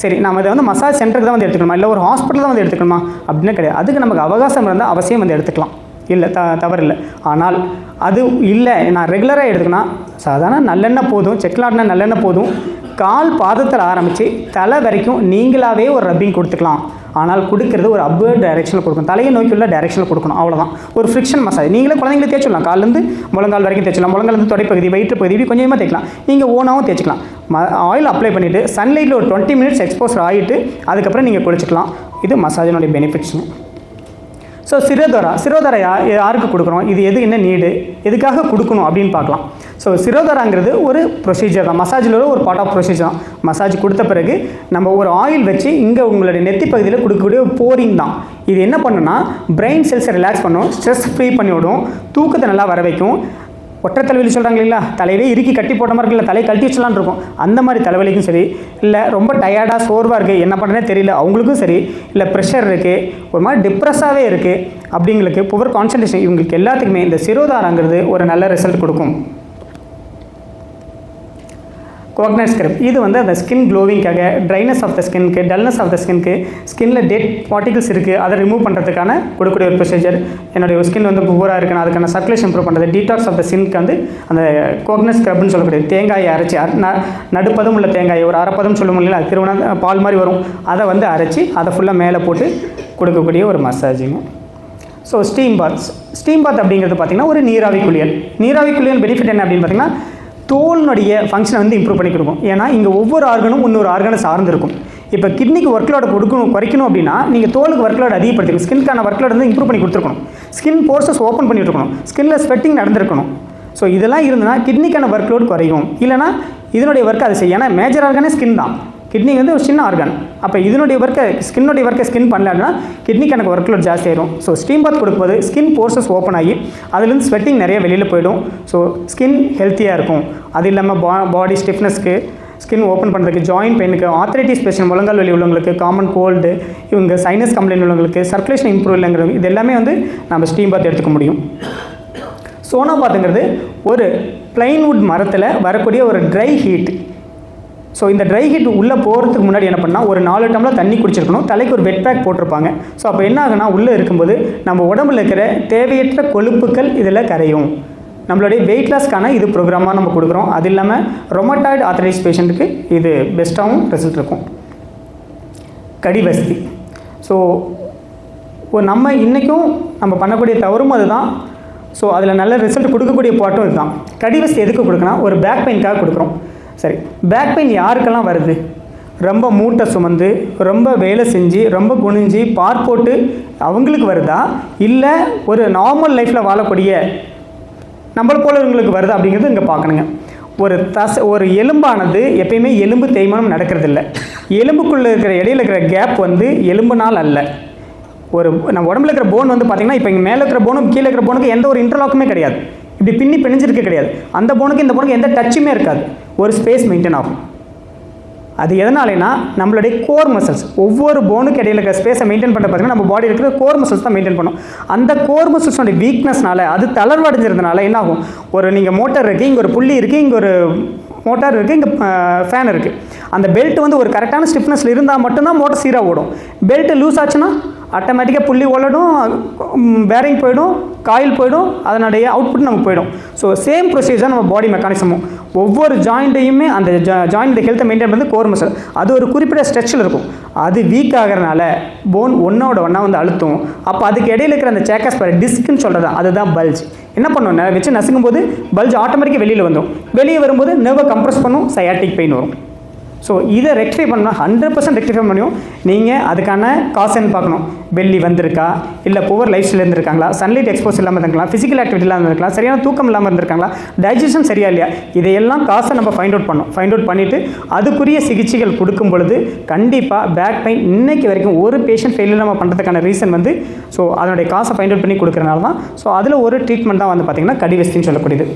சரி, நம்ம இதை மசாஜ் சென்டருக்கு தான் எடுத்துக்கணுமா, இல்லை ஒரு ஹாஸ்பிட்டல் தான் எடுத்துக்கணுமா அப்படின்னு கிடையாது. அதுக்கு நமக்கு அவகாசம் இருந்தால் அவசியம் எடுத்துக்கலாம், இல்லை தவறில்லை. ஆனால் அது இல்லை, நான் ரெகுலராக எடுத்துக்கணும், சாதாரண நல்லெண்ணெய் போதும், செக்லாட்னா நல்லெண்ணெய் போதும். கால் பாதத்தில் ஆரம்பித்து தலை வரைக்கும் நீங்களாகவே ஒரு ரப்பிங் கொடுத்துக்கலாம். ஆனால் கொடுக்கறது ஒரு அப்வர்ட் டைரெக்ஷனில் கொடுக்கணும், தலையை நோக்கியுள்ள டைரெக்ஷனில் கொடுக்கணும், அவ்வளோதான். ஒரு ஃப்ரிக்ஷன் மசாஜ் நீங்களே குழந்தைங்களை தேய்ச்சிடலாம். காலேருந்து முழங்கால் வரைக்கும் தேய்ச்சிடலாம், முழங்காலேருந்து தொடைப்பகுதி, வயிற்று பகுதி, இப்படி கொஞ்சமாக தேய்க்கலாம். நீங்கள் ஓனாகவும் தேய்ச்சிக்கலாம். ஆயில் அப்ளை பண்ணிவிட்டு சன்லைட்டில் ஒரு 20 மினிட்ஸ் எக்ஸ்போஸ் ஆகிட்டு அதுக்கப்புறம் நீங்கள் குளிச்சிக்கலாம். இது மசாஜினுடைய பெனிஃபிட்ஸுங்க. ஸோ சிரோதரா யாருக்கு கொடுக்குறோம், இது என்ன நீடு, எதுக்காக கொடுக்கணும் அப்படின்னு பார்க்கலாம். ஸோ சிரோதராங்கிறது ஒரு ப்ரொசீஜர் தான், மசாஜில் ஒரு பார்ட் ஆஃப் ப்ரொசீஜர் தான். மசாஜ் கொடுத்த பிறகு நம்ம ஒரு ஆயில் வச்சு இங்கே உங்களுடைய நெத்தி பகுதியில் கொடுக்கக்கூடிய போரிங் தான். இது என்ன பண்ணுன்னா, பிரெயின் செல்ஸை ரிலாக்ஸ் பண்ணும், ஸ்ட்ரெஸ் ஃப்ரீ பண்ணி விடும், தூக்கத்தை நல்லா வர வைக்கும். ஒற்றை தலைவலி சொல்கிறாங்க இல்லைங்களா, தலையிலே இறுக்கி கட்டி போட்ட மாதிரி இருக்குல்ல, தலையை கழட்டி வச்சலான் இருக்கும், அந்த மாதிரி தலைவலிக்கும் சரி, இல்லை ரொம்ப டயர்டாக சோர்வாக இருக்குது, என்ன பண்ணுறேனே தெரியல அவங்களுக்கும் சரி, இல்லை ப்ரெஷர் இருக்குது, ஒரு மாதிரி டிப்ரெஸ்ஸாகவே இருக்குது அப்படிங்களுக்கு, புவர் கான்சன்ட்ரேஷன், இவங்களுக்கு எல்லாத்துக்குமே இந்த சிரோதாராங்கிறது ஒரு நல்ல ரிசல்ட் கொடுக்கும். கோக்னட் ஸ்க்ரப் இது அந்த ஸ்கின் க்ளோவிங்காக, ட்ரைனஸ் ஆஃப் த ஸ்கின்க்கு, டல்னஸ் ஆஃப் த ஸ்கின்க்கு, ஸ்கின்னில் டெட் பார்ட்டிகல்ஸ் இருக்குது அதை ரிமூவ் பண்ணுறதுக்கான கொடுக்கக்கூடிய ஒரு ப்ரொசீஜர். என்னுடைய ஸ்கின் புவராக இருக்குன்னா அதுக்கான சர்க்குலேஷன் இம்ப்ரூவ் பண்ணுறது, டீடாக்ஸ் ஆஃப் த ஸ்கின்க்கு அந்த கோக்னட் ஸ்க்ரப்னு சொல்லக்கூடிய தேங்காயை அரைச்சி, நடுப்பதம் உள்ள தேங்காயை ஒரு அரைப்பதம் சொல்ல முடியல, அது திருவண்ணா பால் மாதிரி வரும், அதை அரைச்சி அதை ஃபுல்லாக மேலே போட்டு கொடுக்கக்கூடிய ஒரு மசாஜிங்க. ஸோ ஸ்டீம் பாத் அப்படிங்கிறது பார்த்திங்கன்னா ஒரு நீராவி குளியல் பெனிஃபிட் என்ன அப்படின்னு பார்த்திங்கன்னா, தோலினுடைய ஃபங்க்ஷனை இம்ப்ரூவ் பண்ணி கொடுக்கும். ஏன்னா இங்கே ஒவ்வொரு ஆர்கனும் இன்னொரு ஆர்கனை சார்ந்திருக்கும். இப்போ கிட்னிக்கு ஒர்க்லோட குறைக்கணும் அப்படின்னா நீங்கள் தோலுக்கு ஒர்க்லோட் அதிகப்படுத்திக்கணும், ஸ்கின்க்கான ஒர்க்லோட் இம்ப்ரூவ் பண்ணி கொடுத்துருக்கணும், ஸ்கின் போர்சஸ் ஓப்பன் பண்ணி விட்டுருக்கணும், ஸ்கின்னில் ஸ்வெட்டிங் நடந்திருக்கணும். ஸோ இதெல்லாம் இருந்ததுன்னா கிட்னிக்கான ஒர்க்லோட் குறையும். இல்லைனா இதனுடைய ஒர்க் அது செய்யும். ஏன்னா மேஜர் ஆர்கனே ஸ்கின் தான், கிட்னி ஒரு சின்ன ஆர்கன். அப்போ இதனுடைய ஒர்க்கை ஸ்கின் பண்ணலன்னா கிட்னிக்கு ஒர்க்லோட் ஜாஸ்தி ஆயிடும். ஸோ ஸ்டீம் பாத் கொடுக்கும்போது ஸ்கின் போர்சஸ் ஓப்பன் ஆகி அதுலேருந்து ஸ்வெட்டிங் நிறைய வெளியில் போயிடும். ஸோ ஸ்கின் ஹெல்த்தியாக இருக்கும். அது இல்லாமல் பாடி ஸ்டிஃப்னஸ்க்கு, ஸ்கின் ஓப்பன் பண்ணுறதுக்கு, ஜாயின்ட் பெயினுக்கு, ஆர்த்ரைட்டிஸ் பேஷண்ட், முழங்கால் வலி உள்ளவங்களுக்கு, காமன் கோல்டு, இவங்க சைனஸ் கம்ப்ளைண்ட் உள்ளவங்களுக்கு, சர்க்குலேஷன் இம்ப்ரூவ் இல்லைங்கிறது, இது எல்லாமே நம்ம ஸ்டீம் பாத் எடுத்துக்க முடியும். சோனா பாத்துங்கிறது ஒரு பிளைன்வுட் மரத்தில் வரக்கூடிய ஒரு ட்ரை ஹீட். ஸோ இந்த ட்ரை ஹீட் உள்ளே போகிறதுக்கு முன்னாடி என்ன பண்ணால் ஒரு 4 டம்ளர் தண்ணி குடிச்சிருக்கணும், தலைக்கு ஒரு வெட் பேக் போட்டிருப்பாங்க. ஸோ அப்போ என்ன ஆகுனா உள்ளே இருக்கும்போது நம்ம உடம்புல இருக்கிற தேவையற்ற கொழுப்புக்கள் இதில் கரையும். நம்மளுடைய வெயிட் லாஸ்க்கான இது ப்ரோக்ராமாக நம்ம கொடுக்குறோம். அது இல்லாமல் ரொமட்டாய்டு ஆர்த்ரைட்டிஸ் பேஷண்ட்டுக்கு இது பெஸ்ட்டாகவும் ரிசல்ட் இருக்கும். கடிவஸ்தி. ஸோ நம்ம இன்றைக்கும் நம்ம பண்ணக்கூடிய தவறும் அதுதான். ஸோ அதில் நல்ல ரிசல்ட் கொடுக்கக்கூடிய பாட்டும் இதுதான். கடிவஸ்தி எதுக்கு கொடுக்கணும், ஒரு பேக் பெயின்காக கொடுக்குறோம். சரி, பேக் பெயின் யாருக்கெல்லாம் வருது, ரொம்ப மூட்டை சுமந்து, ரொம்ப வேலை செஞ்சு, ரொம்ப குனிஞ்சு பார் போட்டு அவங்களுக்கு வருதா, இல்லை ஒரு நார்மல் லைஃப்பில் வாழக்கூடிய நம்மளை போலவங்களுக்கு வருதா அப்படிங்கிறது இங்கே பார்க்கணுங்க. ஒரு எலும்பானது எப்பயுமே எலும்பு தேய்மானம் நடக்கிறதில்ல. எலும்புக்குள்ளே இருக்கிற இடையில இருக்கிற கேப் எலும்புனால் அல்ல. நம்ம உடம்புல இருக்கிற போன் பார்த்திங்கன்னா, இப்போ இங்கே மேலே இருக்கிற போனும் கீழே இருக்கிற போனுக்கு எந்த ஒரு இன்டர்லாக்குமே கிடையாது, இப்படி பிணிஞ்சிருக்க கிடையாது. அந்த போனுக்கு இந்த போனுக்கு எந்த டச்சுமே இருக்காது, ஒரு ஸ்பேஸ் மெயின்டைன் ஆகும். அது எதனாலேனா நம்மளுடைய கோர் மசில்ஸ், ஒவ்வொரு போனுக்கு இடையில இருக்கிற ஸ்பேஸை மெயின்டைன் பண்ண பார்த்தீங்கன்னா நம்ம பாடியில் இருக்கிற கோர் மசில்ஸ் தான் மெயின்டைன் பண்ணும். அந்த கோர் மசில்ஸோட வீக்னஸ்னால, அது தளர்வடைஞ்சிருந்தனால என்ன ஆகும், நீங்கள் மோட்டர் இருக்குது, இங்கே ஒரு புள்ளி இருக்குது, இங்கே ஒரு மோட்டார் இருக்குது, இங்கே ஃபேன் இருக்குது. அந்த பெல்ட் வந்து ஒரு கரெக்டான ஸ்டிஃப்னஸில் இருந்தால் மட்டும்தான் மோட்டர் சீராக ஓடும். பெல்ட் லூஸ் ஆச்சுன்னா ஆட்டோமேட்டிக்காக புள்ளி ஓடடும், பேரிங் போயிடும், காயில் போயிடும், அதனுடைய அவுட்புட் நமக்கு போயிடும். ஸோ சேம் ப்ரொசீஜர் நம்ம பாடி மெக்கானிசமும் ஒவ்வொரு ஜாயிண்ட்டையுமே அந்த ஜாயிண்ட் ஹெல்த்தை மெயின்டைன் பண்ணி கோர் மசில் அது ஒரு குறிப்பிட்ட ஸ்ட்ரெச்சில் இருக்கும். அது வீக் ஆகிறனால போன் ஒன்றோட ஒன்றா வந்து அழுத்தும். அப்போ அதுக்கு இடையில இருக்கிற அந்த சேக்கஸ் பாரு டிஸ்க்குன்னு சொல்கிறது அதுதான் பல்ஜ். என்ன பண்ணும், வச்சு நசுங்கும் போது பல்ஜ் ஆட்டோமேட்டிக்காக வெளியில் வந்துடும். வெளியே வரும்போது நர்வை கம்ப்ரெஸ் பண்ணும், சயாட்டிக் பெயின் வரும். ஸோ இதை ரெக்டிஃபை பண்ணால் 100% ரெக்டிஃபை பண்ணியும் நீங்கள் அதுக்கான காசுன்னு பார்க்கணும். வெளி வந்திருக்கா, இல்லை புவர் லைஃப் ஸ்டைல் இருந்திருக்காங்களா, சன்லைட் எக்ஸ்போஸ் இல்லாமல் இருந்திருக்கலாம், ஃபிசிக்கல் ஆக்டிவிட்டி இல்லாமல் இருந்திருக்கலாம், சரியான தூக்கம் இல்லாமல் இருந்திருக்காங்களா, டைஜஷன் சரியா இல்லையா, இதையெல்லாம் காசை நம்ம ஃபைண்ட் அவுட் பண்ணோம். ஃபைண்ட் அவுட் பண்ணிவிட்டு அதுக்குரிய சிகிச்சைகள் கொடுக்கும் பொழுது கண்டிப்பாக பேக் பெயின் இன்னைக்கு வரைக்கும் ஒரு பேஷண்ட் ஃபெயிலியர் நம்ம பண்ணுறதுக்கான ரீசன் வந்து ஸோ அதனுடைய காசை ஃபைண்ட் அவுட் பண்ணி கொடுக்குறனால தான். ஸோ அதில் ஒரு ட்ரீட்மெண்ட் தான் வந்து பார்த்திங்கன்னா கடிவஸ்தின்னு சொல்லக்கூடியது.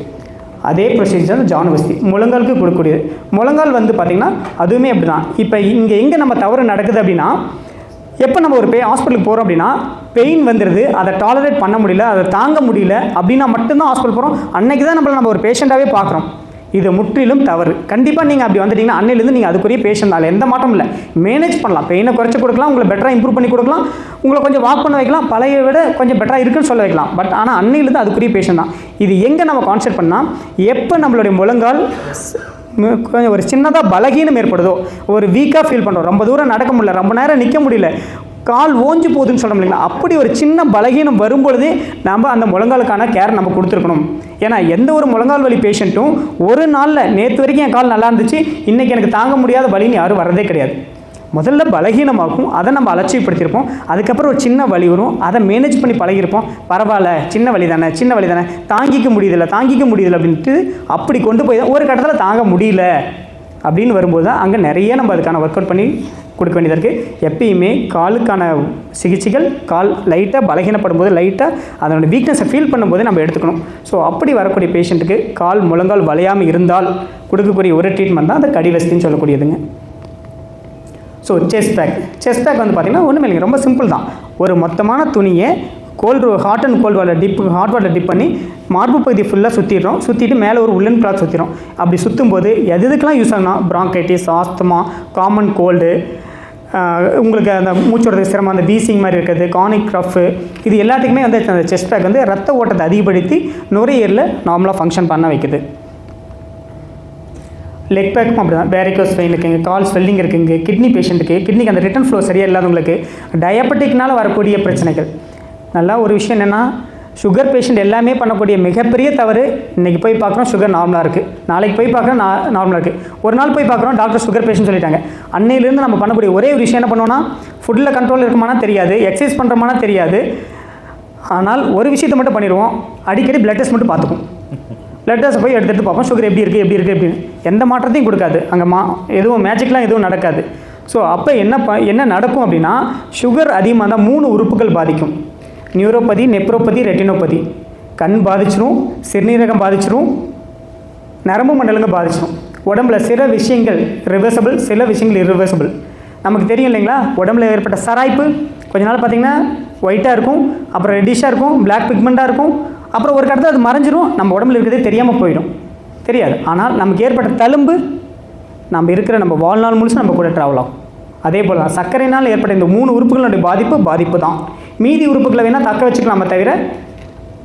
அதே ப்ரொசீஜர் ஜானுவஸ்தி முழங்காலுக்கு கொடுக்கக்கூடியது. முழங்கால் வந்து பார்த்திங்கன்னா அதுவுமே அப்படி தான். இப்போ இங்கே எங்கே நம்ம தவறு நடக்குது அப்படின்னா, எப்போ நம்ம ஒரு ஹாஸ்பிட்டலுக்கு போகிறோம் அப்படின்னா பெயின் வந்துடுது, அதை டாலரேட் பண்ண முடியல, அதை தாங்க முடியல அப்படின்னா மட்டும்தான் ஹாஸ்பிட்டல் போகிறோம். அன்றைக்கி தான் நம்ம ஒரு பேஷண்ட்டாகவே பார்க்குறோம். இது முற்றிலும் தவறு. கண்டிப்பாக நீங்கள் அப்படி வந்துட்டிங்கன்னா அன்னையிலேருந்து நீங்கள் அதுக்குரிய பேஷண்ட் தான், எந்த மாற்றம் இல்லை. மேனேஜ் பண்ணலாம், பெயினை குறைச்சி கொடுக்கலாம், உங்களை பெட்டராக இம்ப்ரூவ் பண்ணி கொடுக்கலாம், உங்களை கொஞ்சம் வாக் பண்ண வைக்கலாம், பழைய விட கொஞ்சம் பெட்டராக இருக்குன்னு சொல்ல வைக்கலாம். பட் ஆனால் அன்னையிலேருந்து அதுக்குரிய பேஷண்ட் தான். இது எங்கே நம்ம கான்சென்ட்ரேட் பண்ணால், எப்போ நம்மளுடைய முழங்கால் கொஞ்சம் ஒரு சின்னதாக பலகீனம் ஏற்படுதோ, ஒரு வீக்காக ஃபீல் பண்ணுறோம், ரொம்ப தூரம் நடக்க முடியல, ரொம்ப நேரம் நிற்க முடியல, கால் ஓஞ்சி போகுதுன்னு சொல்ல இல்லைங்களா, அப்படி ஒரு சின்ன பலகீனம் வரும்பொழுதே நம்ம அந்த முழங்காலுக்கான கேர் நம்ம கொடுத்துருக்கணும். ஏன்னா எந்த ஒரு முழங்கால் வலி பேஷண்ட்டும் ஒரு நாளில் நேற்று வரைக்கும் என் கால் நல்லா இருந்துச்சு, இன்றைக்கி எனக்கு தாங்க முடியாத வலின்னு யாரும் வரதே கிடையாது. முதல்ல பலகீனமாகும், அதை நம்ம அலட்சியப்படுத்தியிருப்போம். அதுக்கப்புறம் ஒரு சின்ன வலி வரும், அதை மேனேஜ் பண்ணி பழகிருப்போம். பரவாயில்ல, சின்ன வலி தானே, தாங்கிக்க முடியுதில்ல அப்படின்ட்டு அப்படி கொண்டு போய் தான் ஒரு கட்டத்தில் தாங்க முடியல அப்படின்னு வரும்போது தான் அங்கே நிறைய நம்ம அதுக்கான ஒர்க் அவுட் பண்ணி கொடுக்க வேண்டியதாக இருக்குது. எப்பயுமே காலுக்கான சிகிச்சைகள் கால் லைட்டாக பலகீனப்படும் போது லைட்டாக அதனோட வீக்னஸை ஃபீல் பண்ணும்போது நம்ம எடுத்துக்கணும். ஸோ அப்படி வரக்கூடிய பேஷண்ட்டுக்கு கால் முழங்கால் வளையாமல் இருந்தால் கொடுக்கக்கூடிய ஒரு ட்ரீட்மெண்ட் தான் அந்த கடிவஸ்தின்னு சொல்லக்கூடியதுங்க. ஸோ செஸ்ட் பேக் வந்து பார்த்திங்கன்னா ஒன்றுமே இல்லைங்க, ரொம்ப சிம்பிள் தான். ஒரு மொத்தமான துணியை hot and cold water dip பண்ணி மார்பு பகுதி ஃபுல்லாக சுற்றிட்டு மேலே ஒரு உள்ளன் கிளாத் சுற்றிடும். அப்படி சுற்றும்போது எதுக்கெல்லாம் யூஸ் ஆகுனா, பிராங்கைட்டிஸ், ஆஸ்துமா, காமன் கோல்டு, உங்களுக்கு அந்த மூச்சோட சிரமம், அந்த வீசிங் மாதிரி இருக்கிறது, கானிக் கஃப், இது எல்லாத்துக்குமே வந்து அந்த செஸ்ட் பேக் வந்து ரத்த ஓட்டத்தை அதிகப்படுத்தி நுரையீரலில் நார்மலாக ஃபங்க்ஷன் பண்ண வைக்குது. லெக் பேக்கும் அப்படி தான். வேரிகோஸ் வெயின் இருக்குங்க, கால் ஸ்வெல்லிங் இருக்குங்க, கிட்னி பேஷண்ட்டுக்கு கிட்னிக்கு அந்த ரிட்டன் ஃப்ளோ சரியாக இல்லாதவங்களுக்கு, டயபெட்டிக்னால் வரக்கூடிய பிரச்சனைகள். நல்லா ஒரு விஷயம் என்னென்னா, சுகர் பேஷண்ட் எல்லாமே பண்ணக்கூடிய மிகப்பெரிய தவறு, இன்றைக்கி போய் பார்க்குறோம் சுகர் நார்மலாக இருக்குது, நாளைக்கு போய் பார்க்குறோம் நார்மலாக இருக்குது, ஒரு நாள் போய் பார்க்குறோம் டாக்டர் சுகர் பேஷண்ட் சொல்லிட்டாங்க. அன்னையிலேருந்து நம்ம பண்ணக்கூடிய ஒரே ஒரு விஷயம் என்ன பண்ணுவோன்னா, ஃபுட்டில் கண்ட்ரோல் இருக்குமானா தெரியாது, எக்ஸசைஸ் பண்ணுறோமானா தெரியாது, ஆனால் ஒரு விஷயத்தை மட்டும் பண்ணிடுவோம், அடிக்கடி பிளட் டெஸ்ட் மட்டும் பார்த்துக்கும். பிளட் டெஸ்ட் போய் எடுத்துகிட்டு பார்ப்போம், சுகர் எப்படி இருக்குது அப்படின்னு எந்த மாற்றத்தையும் கொடுக்காது. அங்கே எதுவும் மேஜிக்லாம் எதுவும் நடக்காது. ஸோ அப்போ என்ன நடக்கும் அப்படின்னா, சுகர் அதிகமாக தான் 3 உறுப்புகள் பாதிக்கும். Neuropathy, nephropathy, retinopathy. கண் பாதிச்சிடும், சிறுநீரகம் பாதிச்சிடும், நரம்பு மண்டலங்கள் பாதிச்சிடும். உடம்புல சில விஷயங்கள் ரிவர்சபிள், சில விஷயங்கள் இரிவர்சபிள். நமக்கு தெரியும் இல்லைங்களா, உடம்புல ஏற்பட்ட சராய்ப்பு கொஞ்ச நாள் பார்த்திங்கன்னா ஒயிட்டாக இருக்கும், அப்புறம் ரெட்டிஷாக இருக்கும், பிளாக் பிக்மெண்ட்டாக இருக்கும், அப்புறம் ஒரு கட்டத்தில் அது மறைஞ்சிரும், நம்ம உடம்புல இருக்கிறதே தெரியாமல் போயிடும், தெரியாது. ஆனால் நமக்கு ஏற்பட்ட தழும்பு நம்ம வாழ்நாள் முழுசு நம்ம கூட ட்ராவல் ஆகும். அதே போல் தான் சர்க்கரையினால் ஏற்பட்ட இந்த 3 உறுப்புகளுடைய பாதிப்பு தான். மீதி உறுப்புகளை வேணால் தக்க வச்சுக்கலாமே தவிர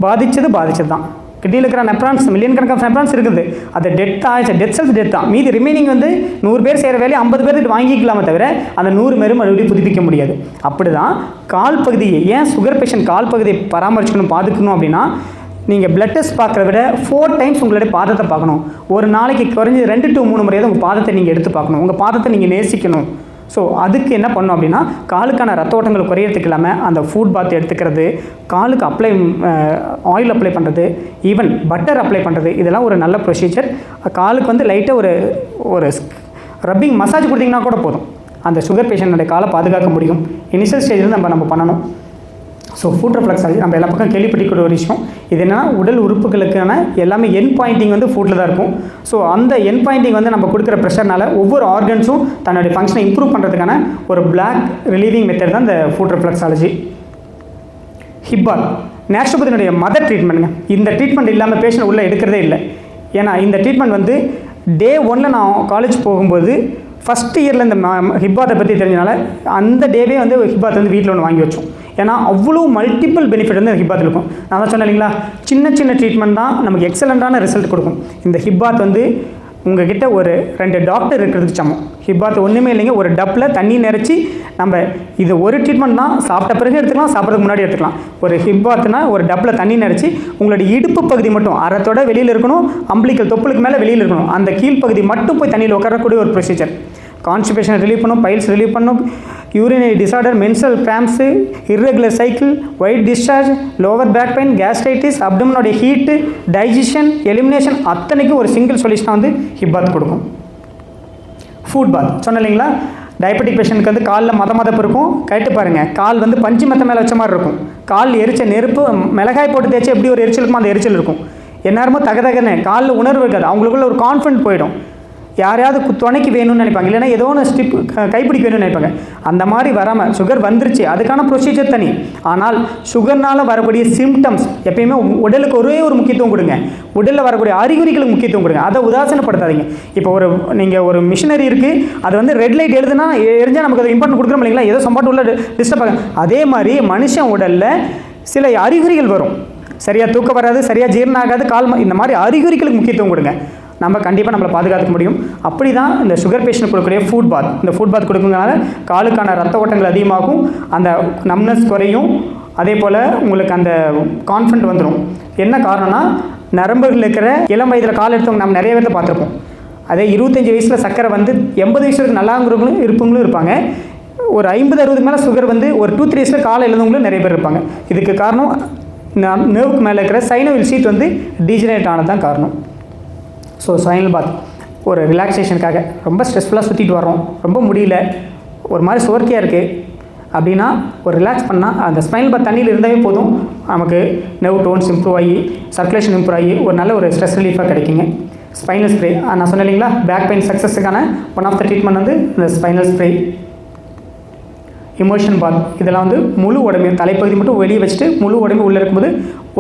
பாதித்தது தான். கிட்னியில் இருக்கிற நெப்ரான்ஸ், மில்லியன் கணக்கான நெப்ரான்ஸ் இருக்குது, அது டெத் செல்ஸ் தான். மீதி ரிமைனிங் வந்து 100 பேர் செய்கிற வேலையை 50 பேர்கிட்ட வாங்கிக்கலாமே தவிர அந்த 100 பேரும் மறுபடியும் புதுப்பிக்க முடியாது. அப்படி தான் கால் பகுதியை, ஏன் சுகர் பேஷண்ட் கால் பகுதியை பராமரிச்சுக்கணும், பாதுக்கணும் அப்படின்னா, நீங்கள் பிளட் டெஸ்ட் பார்க்குறத விட 4 டைம்ஸ் உங்களுடைய பாதத்தை பார்க்கணும். ஒரு நாளைக்கு குறைஞ்சி 2 to 3 முறையாவது உங்கள் பாதத்தை நீங்கள் எடுத்து பார்க்கணும், உங்கள் பாதத்தை நீங்கள் நேசிக்கணும். ஸோ அதுக்கு என்ன பண்ணணும் அப்படின்னா, காலுக்கான ரத்த ஓட்டங்கள் குறையிறதுக்கு இல்லாமல் அந்த ஃபுட் பாத் எடுத்துக்கிறது, காலுக்கு ஆயில் அப்ளை பண்ணுறது, ஈவன் பட்டர் அப்ளை பண்ணுறது, இதெல்லாம் ஒரு நல்ல ப்ரொசீஜர். காலுக்கு வந்து லைட்டாக ஒரு ரப்பிங் மசாஜ் கொடுத்தீங்கன்னா கூட போதும், அந்த சுகர் பேஷண்ட்டுடைய காலை பாதுகாக்க முடியும். இனிஷியல் ஸ்டேஜில் நம்ம பண்ணணும். ஸோ ஃபுட் ரெஃப்ளெக்ஸாலஜி நம்ம எல்லா பக்கம் கேள்விப்பட்டிக்கூடிய ஒரு விஷயம். இது என்னென்னா, உடல் உறுப்புகளுக்கான எல்லாமே என் பாயிண்டிங் வந்து ஃபுட்டில் தான் இருக்கும். ஸோ அந்த என் பாயிண்டிங் வந்து நம்ம கொடுக்குற ப்ரெஷர்னால ஒவ்வொரு ஆர்கன்ஸும் தன்னுடைய ஃபங்க்ஷனை இம்ப்ரூவ் பண்ணுறதுக்கான ஒரு பிளாக் ரிலீவிங் மெத்தட் தான் இந்த ஃபுட் ரெஃப்ளெக்ஸாலஜி. ஹிப்பால் நேச்சுரோபதியினுடைய மதர் ட்ரீட்மெண்ட்டுங்க. இந்த ட்ரீட்மெண்ட் இல்லாமல் பேஷண்ட் உள்ளே எடுக்கிறதே இல்லை. ஏன்னா இந்த ட்ரீட்மெண்ட் வந்து டே 1 நான் காலேஜ் போகும்போது ஃபஸ்ட் இயரில் இந்த ஹிப்பாத்தை பற்றி தெரிஞ்சனால அந்த டேவே வந்து ஹிப்பாத் வந்து வீட்டில் ஒன்று வாங்கி வச்சோம். ஏன்னா அவ்வளோ மல்டிபிள் பெனிஃபிட் வந்து ஹிப்பாத்தில் இருக்கும். நான் தான் சொன்னேன் இல்லைங்களா, சின்ன சின்ன ட்ரீட்மெண்ட் தான் நமக்கு எக்ஸலண்ட்டான ரிசல்ட் கொடுக்கும். இந்த ஹிப்பாத் வந்து உங்ககிட்ட ஒரு 2 டாக்டர் இருக்கிறதுக்கு சமம். ஹிப்பாத் ஒன்றுமே இல்லைங்க, ஒரு டப்பில் தண்ணி நிறச்சி நம்ம இது ஒரு ட்ரீட்மெண்ட் தான், சாப்பிட்ட பிறகு எடுத்துக்கலாம், சாப்பிட்றதுக்கு முன்னாடி எடுத்துக்கலாம். ஒரு ஹிப்பாத்னா ஒரு டப்பில் தண்ணி நிறச்சி உங்களுடைய இடுப்பு பகுதி மட்டும் அறத்தோட வெளியில் இருக்கணும், அம்பிளிக்கல் தொப்புளுக்கு மேலே வெளியில் இருக்கணும், அந்த கீழ்ப்பகுதி மட்டும் போய் தண்ணியில் உட்காரக்கூடிய ஒரு ப்ரொசீஜர். கான்ஸ்டிபேஷனை ரிலீவ் பண்ணும், பைல்ஸ் ரிலீவ் பண்ணும், urinary disorder, menstrual cramps, irregular cycle, white discharge, lower back pain, gastritis, அப்டமனோடைய ஹீட்டு, டைஜஷன், எலிமினேஷன் அத்தனைக்கும் ஒரு சிங்கிள் சொல்யூஷனாக வந்து ஹிப்பாத் கொடுக்கும். ஃபுட் பாத் சொன்னேன் இல்லைங்களா, டயபெட்டிக் பேஷண்ட்டுக்கு வந்து காலில் மதப்பு இருக்கும். கேட்டு பாருங்கள், கால் வந்து பஞ்சு மெத்த மேலே வச்ச மாதிரி இருக்கும். கால் எரிச்ச நெருப்பு மிளகாய் போட்டு தேய்ச்சி எப்படி ஒரு எரிச்சல் இருக்குமோ அந்த எரிச்சல் இருக்கும். எந்நேரமும் தகதகன்னு காலில் உணர்வு இருக்காது, அவங்களுக்குள்ள ஒரு கான்ஃபிடென்ட் போயிடும். யாரையாவது துணைக்கு வேணும்னு நினைப்பாங்க, இல்லைன்னா ஏதோ ஒன்று ஸ்டிப் கைப்பிடிக்க வேணும்னு நினைப்பாங்க. அந்த மாதிரி வராமல் சுகர் வந்துருச்சு, அதுக்கான ப்ரொசீஜர் தனி. ஆனால் சுகர்னால் வரக்கூடிய சிம்டம்ஸ் எப்பயுமே உடலுக்கு ஒரே ஒரு முக்கியத்துவம் கொடுங்க, உடலில் வரக்கூடிய அறிகுறிகளுக்கு முக்கியத்துவம் கொடுங்க, அதை உதாசீனப்படுத்தாதீங்க. இப்போ நீங்கள் ஒரு மிஷினரி இருக்குது, அது வந்து ரெட் லைட் எழுதுனா எரிஞ்சால் நமக்கு அது இம்பார்ட்டன்ட் கொடுக்குறோம் இல்லைங்களா, ஏதோ சம்பாட்டு உள்ள டிஸ்டர்ப் ஆகும். அதே மாதிரி மனுஷன் உடலில் சில அறிகுறிகள் வரும், சரியாக தூக்கம் வராது, சரியாக ஜீரணம் ஆகாது, இந்த மாதிரி அறிகுறிகளுக்கு முக்கியத்துவம் கொடுங்க. நம்ம கண்டிப்பாக நம்மளை பாதுகாத்துக்க முடியும். அப்படி தான் இந்த சுகர் பேஷண்ட் கொடுக்கக்கூடிய ஃபுட் பாத், இந்த ஃபுட் பாத் கொடுக்குறதுனால காலுக்கான ரத்த ஓட்டங்கள் அதிகமாகும், அந்த நம்னஸ் குறையும், அதே போல் உங்களுக்கு அந்த கான்ஃபிடென்ட் வந்துடும். என்ன காரணம்னா, நரம்புகள் இருக்கிற இளம் வயதில் கால் எடுத்தவங்க நம்ம நிறைய பேர் பார்த்துருப்போம். அதே 25 வயசில் சக்கரை வந்து 80 வயசு வரைக்கும் நல்லாங்கிறவங்களும் இருப்பவங்களும் இருப்பாங்க. ஒரு 50-60 மேலே சுகர் வந்து ஒரு 2-3 வயசில் காலை எழுந்தவங்களும் நிறைய பேர் இருப்பாங்க. இதுக்கு காரணம் நர்வுக்கு மேலே இருக்கிற சைனோவில் ஷீட் வந்து டீஜெனரேட் ஆனது தான் காரணம். ஸோ ஸ்பைனல் பாத் ஒரு ரிலாக்ஸேஷனுக்காக, ரொம்ப ஸ்ட்ரெஸ்ஃபுல்லாக சுற்றிட்டு வரோம், ரொம்ப முடியல, ஒரு மாதிரி சோர்க்கையாக இருக்குது அப்படின்னா ஒரு ரிலாக்ஸ் பண்ணால் அந்த ஸ்பைனல் பாத் தண்ணியில் இருந்தாவே போதும், நமக்கு நர்வ் டோன்ஸ் இம்ப்ரூவ் ஆகி சர்க்குலேஷன் இம்ப்ரூவ் ஆகி ஒரு நல்ல ஒரு ஸ்ட்ரெஸ் ரிலீஃபாக கிடைக்குங்க. ஸ்பைனல் ஸ்ப்ரே நான் சொன்னேன் இல்லைங்களா, பேக் பெயின் சக்ஸஸுக்கான ஒன் ஆஃப் த ட்ரீட்மெண்ட் வந்து இந்த ஸ்பைனல் ஸ்ப்ரே. இமோஷன் பாத் இதெல்லாம் வந்து முழு உடம்பு, தலைப்பகுதி மட்டும் வெளியே வச்சுட்டு முழு உடம்பு உள்ளே இருக்கும்போது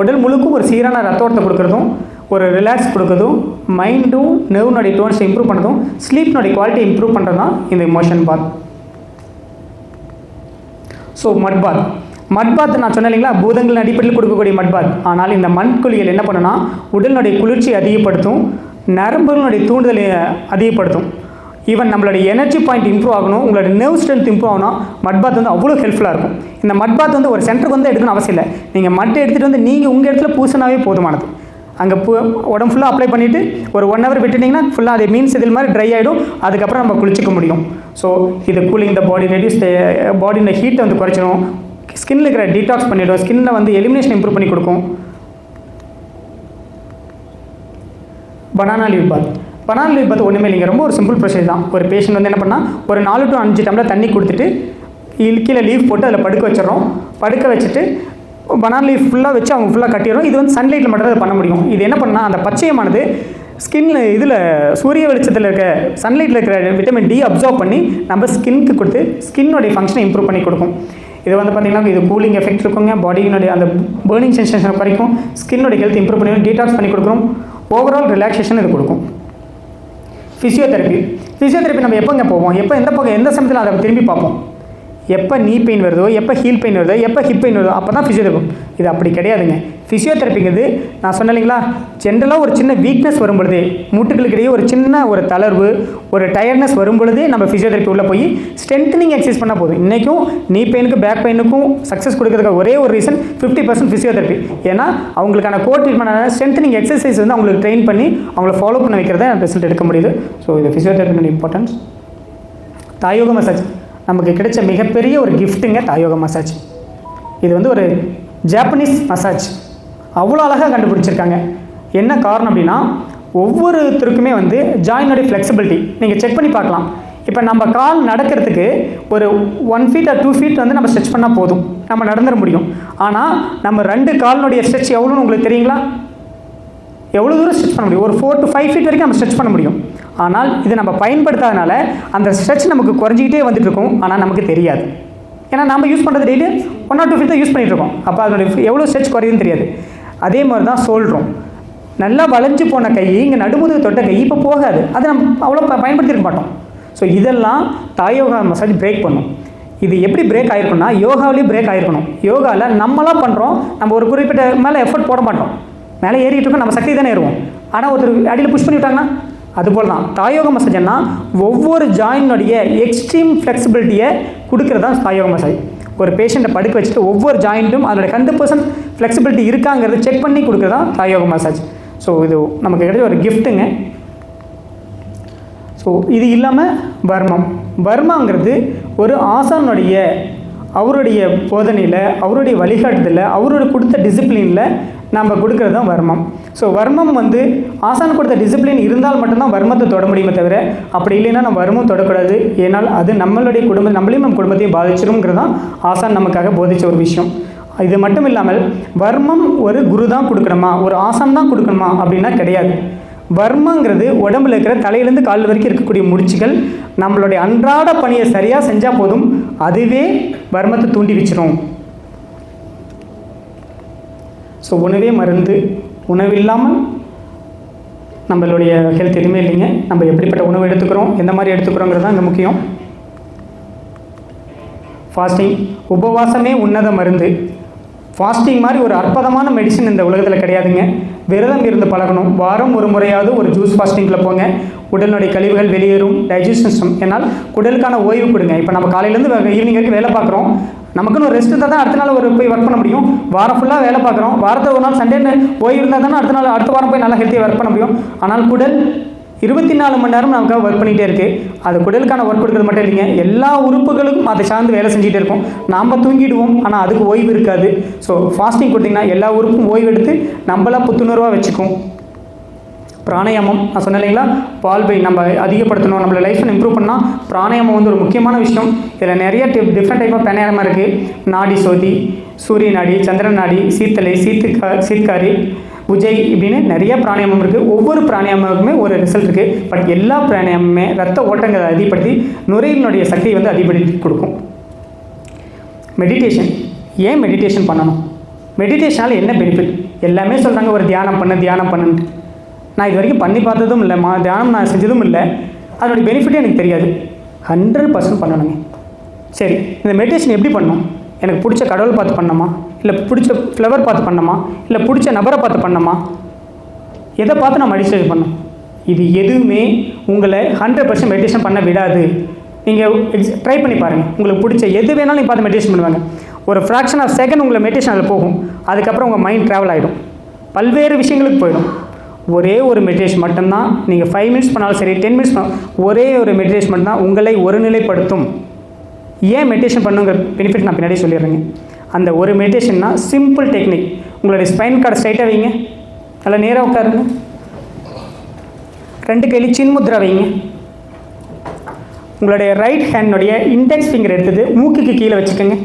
உடல் முழுக்கும் ஒரு சீரான ரத்தோட்டத்தை கொடுக்குறதும், ஒரு ரிலாக்ஸ் கொடுக்குறதும், மைண்டும் நர்வ்னுடைய டோன்ஸை இம்ப்ரூவ் பண்ணுறதும், ஸ்லீப்னுடைய குவாலிட்டி இம்ப்ரூவ் பண்ணுறது தான் இந்த இமோஷன் பாத். ஸோ மட் பாத் நான் சொன்னேன் இல்லைங்களா, பூதங்கள் அடிப்படையில் கொடுக்கக்கூடிய மட் பாத். ஆனால் இந்த மண் குழிகள் என்ன பண்ணுன்னா உடலினுடைய குளிர்ச்சி அதிகப்படுத்தும், நரம்புகளுடைய தூண்டுதலை அதிகப்படுத்தும், ஈவன் நம்மளுடைய எனர்ஜி பாயிண்ட் இம்ப்ரூவ் ஆகணும், உங்களோட நர்வ் ஸ்ட்ரென்த் இம்ப்ரூவ் ஆகணும், மட் பாத் வந்து அவ்வளோ ஹெல்ப்ஃபுல்லாக இருக்கும். இந்த மட் பாத் வந்து ஒரு சென்டருக்கு வந்து எடுக்கணும் அவசியம் இல்லை, நீங்கள் மட்டை எடுத்துகிட்டு வந்து நீங்கள் உங்கள் இடத்துல பூசினாவே போதுமானது. அங்கே உடம்பு ஃபுல்லாக அப்ளை பண்ணிவிட்டு ஒரு 1 hour விட்டுட்டிங்கன்னா ஃபுல்லாக அது மீன்ஸ் இதில் மாதிரி ட்ரை ஆகிடும், அதுக்கப்புறம் நம்ம குளிச்சிக்க முடியும். ஸோ இது கூலிங் த பாடி, ரெடியூஸ் பாடியோட ஹீட்டை வந்து குறைச்சிடும், ஸ்கின்னில் இருக்கிற டீடாக்ஸ் பண்ணிவிடும், ஸ்கின்னை வந்து எலிமினேஷன் இம்ப்ரூவ் பண்ணி கொடுக்கும். பனானா லீவ் பாத் ஒன்றுமே இல்லைங்க, ரொம்ப ஒரு சிம்பிள் ப்ரொசீஜர் தான். ஒரு பேஷண்ட் வந்து என்ன பண்ணால் ஒரு 4 to 5 டம்ளர் தண்ணி கொடுத்துட்டு கீழே லீவ் போட்டு அதில் படுக்க வச்சிடறோம். படுக்க வச்சுட்டு பனானா லீவ் ஃபுல்லாக வச்சு அவங்க ஃபுல்லாக கட்டிடுறோம். இது வந்து சன்லைட்டில் மட்டும் அதை பண்ண முடியும். இது என்ன பண்ணால் அந்த பச்சையமானது ஸ்கின்னில் இதில் சூரிய வெளிச்சத்தில் இருக்க சன்லைட்டில் இருக்கிற விட்டமின் டி அப்சர்வ் பண்ணி நம்ம ஸ்கின்க்கு கொடுத்து ஸ்கின்னோடைய ஃபங்க்ஷனை இம்ப்ரூவ் பண்ணி கொடுக்கும். இது வந்து பார்த்திங்கன்னா இது கூலிங் எஃபெக்ட் இருக்குங்க, பாடியினுடைய அந்த பேர்னிங் சென்சேஷனை குறைக்கும், ஸ்கின்னோடைய ஹெல்த் இம்ப்ரூவ் பண்ணி டீடாக்ஸ் பண்ணி கொடுக்குறோம், ஓவரால் ரிலாக்ஸேஷன் இது கொடுக்கும். ஃபிசியோதெரப்பி நம்ம எப்போங்க போவோம், எந்த சமயத்தில் அதை திரும்பி பார்ப்போம், எப்போ நீ பெயின் வருதோ, எப்போ ஹீல் பெயின் வருதோ, எப்போ ஹிப் பெயின் வருதோ அப்போ தான் ஃபிசியோதெரப்பி. இது அப்படி கிடையாதுங்க. ஃபிசியோதெரப்பிங்கிறது நான் சொன்னேன் இல்லைங்களா, ஜென்ரலாக ஒரு சின்ன வீக்னஸ் வரும் பொழுதே, மூட்டுகளுக்கிடையே ஒரு சின்ன ஒரு தளர்வு, ஒரு டயர்ட்னஸ் வரும் பொழுதே நம்ம ஃபிசியோதெரப்பி உள்ளே போய் ஸ்ட்ரென்த்னிங் எக்ஸசைஸ் பண்ணால் போதும். இன்றைக்கும் நீ பெயினுக்கு பேக் பெயினுக்கும் சக்ஸஸ் கொடுக்கறதுக்கு ஒரே ஒரு ரீசன் 50% ஃபிசியோதெரப்பி. ஏன்னா அவங்களுக்கான கோர் ட்ரீட்மெண்டான ஸ்ட்ரென்த்னிங் எக்ஸசைஸ் வந்து அவங்களுக்கு ட்ரெயின் பண்ணி அவங்கள ஃபாலோ பண்ண வைக்கிறத ரிசல்ட் எடுக்க முடியுது. ஸோ இது ஃபிசியோதெரப்பியோட இம்பார்ட்டன்ஸ். தாயோக மசாஜ் நமக்கு கிடைச்ச மிகப்பெரிய ஒரு கிஃப்ட்டுங்க தாயோக மசாஜ். இது வந்து ஒரு ஜாப்பனீஸ் மசாஜ், அவ்வளோ அழகாக கண்டுபிடிச்சிருக்காங்க. என்ன காரணம் அப்படின்னா ஒவ்வொருத்தருக்குமே வந்து ஜாயினுடைய ஃப்ளெக்சிபிலிட்டி நீங்கள் செக் பண்ணி பார்க்கலாம். இப்போ நம்ம கால் நடக்கிறதுக்கு ஒரு 1 feet or 2 feet வந்து நம்ம ஸ்ட்ரெச் பண்ணால் போதும், நம்ம நடந்துட முடியும். ஆனால் நம்ம 2 காலினுடைய ஸ்ட்ரெச் எவ்வளோன்னு உங்களுக்கு தெரியுங்களா? எவ்வளோ தூரம் ஸ்ட்ரெச் பண்ண முடியும்? ஒரு 4 to 5 feet வரைக்கும் நம்ம ஸ்ட்ரெச் பண்ண முடியும். ஆனால் இது நம்ம பயன்படுத்தாதனால அந்த ஸ்ட்ரெச் நமக்கு குறைஞ்சிக்கிட்டே வந்துட்டு இருக்கும், ஆனால் நமக்கு தெரியாது. ஏன்னா நம்ம யூஸ் பண்ணுறது டெய்லி 1 or 2 feet தான் யூஸ் பண்ணிகிட்டு இருக்கோம். அப்போ அதனுடைய எவ்வளோ ஸ்ட்ரெச் குறையுதுன்னு தெரியாது. அதே மாதிரி தான் சொல்கிறோம். நல்லா வளைஞ்சு போன கை, இங்கே நடுமுதுகு தொட்ட கை இப்போ போகாது. அதை நம்ம அவ்வளோ பயன்படுத்தியிருக்க மாட்டோம். ஸோ இதெல்லாம் தாய் யோகா மசாஜ் பிரேக் பண்ணும். இது எப்படி பிரேக் ஆகிருக்குன்னா, யோகாவிலேயும் பிரேக் ஆகிருக்கணும். யோகாவில் நம்மளாம் பண்ணுறோம், நம்ம ஒரு குறிப்பிட்ட மேலே எஃபர்ட் போட மாட்டோம். மேலே ஏறிட்டு இருக்கோம், நம்ம சக்தி தானே ஏறுவோம். ஆனால் ஒருத்தர் அடியில் புஷ் பண்ணி விட்டாங்கன்னா அதுபோல் தான் தாயோக மசாஜ்னா ஒவ்வொரு ஜாயினுடைய எக்ஸ்ட்ரீம் ஃப்ளெக்சிபிலிட்டியை கொடுக்குறது தான் தாயோக மசாஜ். ஒரு பேஷண்ட்டை படுக்க வச்சுட்டு ஒவ்வொரு ஜாயிண்ட்டும் அதோட 100% ஃப்ளெக்சிபிலிட்டி இருக்காங்கிறத செக் பண்ணி கொடுக்குறது தான் தாயோக மசாஜ். ஸோ இது நமக்கு கிடைச்ச ஒரு கிஃப்ட்டுங்க. ஸோ இது இல்லாமல் வர்மாங்கிறது ஒரு ஆசானுடைய அவருடைய போதனையில், அவருடைய வழிகாட்டுதலில், அவருடைய கொடுத்த டிசிப்ளினில் நம்ம கொடுக்கறது தான் வர்மம். ஸோ வர்மம் வந்து ஆசான் கொடுத்த டிசிப்ளின் இருந்தால் மட்டும்தான் வர்மத்தை தொட முடியுமே தவிர, அப்படி இல்லைன்னா நம்ம வர்மம் தொடக்கூடாது. ஏன்னால் அது நம்மளுடைய நம்மளையும் நம்ம குடும்பத்தையும் பாதிச்சிருங்கிறது தான் ஆசான் நமக்காக போதிச்ச ஒரு விஷயம். இது மட்டும் இல்லாமல் வர்மம் ஒரு குரு தான் கொடுக்கணுமா, ஒரு ஆசான் தான் கொடுக்கணுமா அப்படின்னா கிடையாது. வர்மங்கிறது உடம்புல இருக்கிற தலையிலேருந்து கால் வரைக்கும் இருக்கக்கூடிய முடிச்சுகள். நம்மளுடைய அன்றாட பணியை சரியாக செஞ்சால் போதும், அதுவே வர்மத்தை தூண்டி வச்சிரும். ஸோ உணவே மருந்து. உணவு இல்லாமல் நம்மளுடைய ஹெல்த் எதுவுமே இல்லைங்க. நம்ம எப்படிப்பட்ட உணவு எடுத்துக்கிறோம், எந்த மாதிரி எடுத்துக்கிறோங்கிறது தான் இங்கே முக்கியம். ஃபாஸ்டிங், உபவாசமே உன்னத மருந்து. ஃபாஸ்டிங் மாதிரி ஒரு அற்புதமான மெடிசன் இந்த உலகத்தில் கிடையாதுங்க. விரதம் இருந்து பழகணும். வாரம் ஒரு முறையாவது ஒரு ஜூஸ் ஃபாஸ்டிங்கில் போங்க. உடலுடைய கழிவுகள் வெளியேறும். டைஜஷன் சிஸ்டம், ஏன்னால் குடலுக்கான ஓய்வு கொடுங்க. இப்போ நம்ம காலையிலேருந்து ஈவினிங் வரைக்கும் வேலை பார்க்குறோம். நமக்குன்னு ஒரு ரெஸ்ட் இருந்தால் தான் அடுத்த நாள் ஒரு போய் ஒர்க் பண்ண முடியும். வாரம் ஃபுல்லாக வேலை பார்க்குறோம். வாரத்தில் ஒரு நாள் சண்டே ஓய்வு இருந்தால் தானே அடுத்த வாரம் போய் நல்லா ஹெல்த்தியாக ஒர்க் பண்ண முடியும். ஆனால் குடல் 24 மணி நேரம் நமக்காக ஒர்க் பண்ணிகிட்டே இருக்குது. அது குடலுக்கான ஒர்க் கொடுக்குறது மட்டும் இல்லைங்க, எல்லா உறுப்புகளுக்கும் அதை சார்ந்து வேலை செஞ்சுட்டே இருக்கும். நாம் தூங்கிடுவோம், ஆனால் அதுக்கு ஓய்வு இருக்காது. ஸோ ஃபாஸ்டிங் கொடுத்திங்கன்னா எல்லா உறுப்பும் ஓய்வு எடுத்து நம்மளாக புத்துணர்வாக வச்சுக்கும். பிராணாயாமம் நான் சொன்னேன் இல்லைங்களா, பால்வை நம்ம அதிகப்படுத்தணும், நம்மளோட லைஃப்பை இம்ப்ரூவ் பண்ணால் பிராணாயாமம் வந்து ஒரு முக்கியமான விஷயம். இதில் நிறைய டிஃப்ரெண்ட் டைப் ஆஃப் பிராணாயாமம் இருக்குது. நாடி சோதி, சூரிய நாடி, சந்திரன் நாடி, சீத்தலை, சீத்காரி, உஜய் இப்படின்னு நிறைய பிராணாயாமம் இருக்குது. ஒவ்வொரு பிராணாயாமமுக்குமே ஒரு ரிசல்ட் இருக்குது. பட் எல்லா பிராணாயாமமே ரத்த ஓட்டங்களை அதிகப்படுத்தி நுரையீரலுடைய சக்தியை வந்து அதிகப்படுத்தி கொடுக்கும். மெடிடேஷன், ஏன் மெடிடேஷன் பண்ணணும், மெடிடேஷனால் என்ன பெனிஃபிட்? எல்லாமே சொல்கிறாங்க ஒரு தியானம் பண்ணுன்ட்டு. நான் இது வரைக்கும் பண்ணி பார்த்ததும் இல்லை, தியானம் நான் செஞ்சதும் இல்லை. அதனுடைய பெனிஃபிட்டே எனக்கு தெரியாது. 100% பண்ணணுங்க. சரி, இந்த மெடிடேஷன் எப்படி பண்ணணும்? எனக்கு பிடிச்ச கடவுள் பார்த்து பண்ணணுமா, இல்லை பிடிச்ச ஃப்ளவர் பார்த்து பண்ணணுமா, இல்லை பிடிச்ச நபரை பார்த்து பண்ணணுமா, எதை பார்த்து நான் மெடிடேஷன் பண்ணணும்? இது எதுவுமே உங்களை 100% மெடிடேஷன் பண்ண விடாது. நீங்கள் ட்ரை பண்ணி பாருங்கள். உங்களுக்கு பிடிச்ச எது வேணாலும் நீங்கள் பார்த்து மெடிடேஷன் பண்ணுவாங்க. ஒரு ஃப்ராக்ஷன் ஆஃப் செகண்ட் உங்களை மெடிடேஷன் அதில் போகும். அதுக்கப்புறம் உங்கள் மைண்ட் ட்ராவல் ஆகிடும், பல்வேறு விஷயங்களுக்கு போயிடும். ஒரே ஒரு மெடிடேஷன் மட்டும்தான், நீங்கள் 5 மினிட்ஸ் பண்ணாலும் சரி, 10 மினிட்ஸ் பண்ணாலும், ஒரே ஒரு மெடிடேஷன் மட்டும்தான் உங்களை ஒருநிலைப்படுத்தும். ஏன் மெடிடேஷன் பண்ணுங்கிற பெனிஃபிட் நான் பின்னாடி சொல்லிடுறேங்க. அந்த ஒரு மெடிடேஷன்னா சிம்பிள் டெக்னிக். உங்களுடைய ஸ்பைன் கார்டை ஸ்ட்ரைட்டாக வைங்க, நல்லா நேராக உட்காருங்க, 2 கையிலையும் சின்முத்ரா வைங்க. உங்களுடைய ரைட் ஹேண்டுடைய இண்டெக்ஸ் ஃபிங்கர் எடுத்தது மூக்குக்கு கீழே வச்சுக்கோங்க.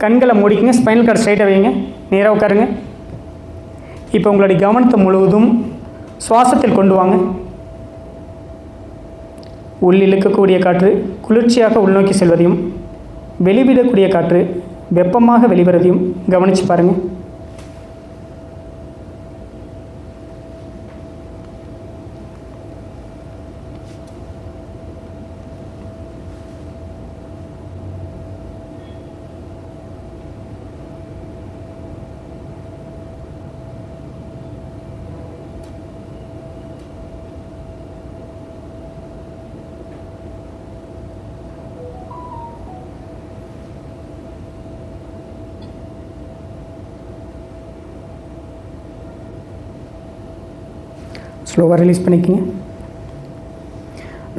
கண்களை மூடிக்குங்க, ஸ்பைனல் கார்டு ஸ்ட்ரைட்டாக வைங்க, நேராக உட்காருங்க. இப்போ உங்களுடைய கவனத்தை முழுவதும் சுவாசத்தில் கொண்டு வாங்க. உள் இழுக்கக்கூடிய காற்று குளிர்ச்சியாக உள்நோக்கி செல்வதையும், வெளிவிடக்கூடிய காற்று வெப்பமாக வெளிவரதையும் கவனித்து பாருங்கள். ஸ்லோவாக ரிலீஸ் பண்ணிக்கோங்க.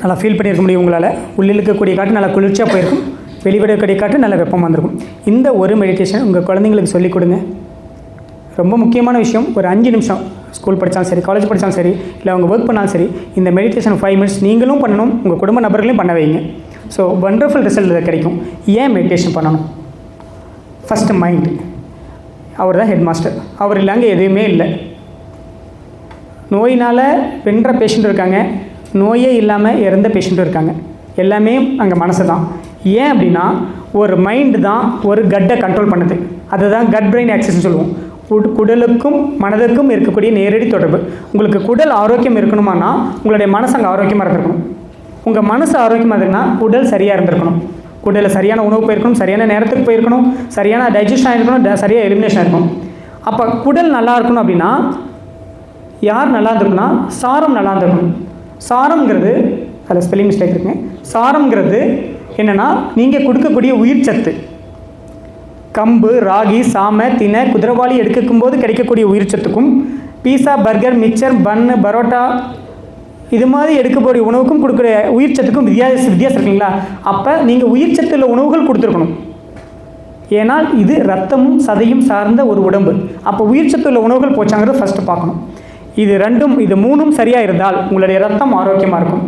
நல்லா ஃபீல் பண்ணியிருக்க முடியும் உங்களால். உள்ளில் இருக்கக்கூடிய காற்று நல்லா குளிர்ச்சியாக போயிருக்கும், வெளிவிடக்கூடிய காற்று நல்லா வெப்பமாக வந்திருக்கும். இந்த ஒரு மெடிடேஷன் உங்கள் குழந்தைங்களுக்கு சொல்லிக் கொடுங்க. ரொம்ப முக்கியமான விஷயம். ஒரு 5 நிமிஷம் ஸ்கூல் படித்தாலும் சரி, காலேஜ் படித்தாலும் சரி, இல்லை அவங்க ஒர்க் பண்ணாலும் சரி, இந்த மெடிடேஷன் 5 மினிட்ஸ் நீங்களும் பண்ணணும், உங்கள் குடும்ப நபர்களையும் பண்ண வைங்க. ஸோ வண்டர்ஃபுல் ரிசல்ட் இதில் கிடைக்கும். ஏன் மெடிடேஷன் பண்ணணும்? First mind. அவர் தான் ஹெட் மாஸ்டர். அவர் இல்லாங்க எதுவுமே இல்லை. நோயினால் வென்ற பேஷண்ட் இருக்காங்க, நோயே இல்லாமல் இறந்த பேஷண்ட்டும் இருக்காங்க. எல்லாமே அங்கே மனசு தான். ஏன் அப்படின்னா ஒரு மைண்டு தான் ஒரு கட்டை கண்ட்ரோல் பண்ணுது. அதுதான் கட் பிரெயின் ஆக்சஸ்ன்னு சொல்லுவோம். குடலுக்கும் மனதுக்கும் இருக்கக்கூடிய நேரடி தொடர்பு. உங்களுக்கு குடல் ஆரோக்கியம் இருக்கணுமானா உங்களுடைய மனசு அங்கே ஆரோக்கியமாக இருந்திருக்கணும். உங்கள் மனசு ஆரோக்கியமாக இருக்குன்னா குடல் சரியாக இருந்திருக்கணும். குடலில் சரியான உணவு போயிருக்கணும், சரியான நேரத்துக்கு போயிருக்கணும், சரியான டைஜஷன் இருக்கணும், சரியாக எலிமினேஷன் இருக்கணும். அப்போ குடல் நல்லா இருக்கணும் அப்படின்னா யார் நல்லா இருந்திருக்குன்னா சாரம் நல்லா இருந்திருக்கணும். சாரம்ங்கிறது அதில் ஸ்பெல்லிங் மிஸ்டேக் இருக்குங்க. சாரம்ங்கிறது என்னென்னா நீங்கள் கொடுக்கக்கூடிய உயிர் சத்து. கம்பு, ராகி, சாமை, தினை, குதிரைவாளி எடுக்கும் போது கிடைக்கக்கூடிய உயிர் சத்துக்கும் பீஸா, பர்கர், மிக்சர், பன்னு, பரோட்டா இது மாதிரி எடுக்கக்கூடிய உணவுக்கும் கொடுக்குற உயிர் சத்துக்கும் வித்தியாசம் இருக்குங்களா? அப்போ நீங்கள் உயிர் சத்துள்ள உணவுகள் கொடுத்துருக்கணும். ஏன்னால் இது ரத்தமும் சதையும் சார்ந்த ஒரு உடம்பு. அப்போ உயிர் சத்துள்ள உணவுகள் போச்சாங்கிறது ஃபஸ்ட்டு பார்க்கணும். இது மூணும் சரியாக இருந்தால் உங்களுடைய ரத்தம் ஆரோக்கியமாக இருக்கும்.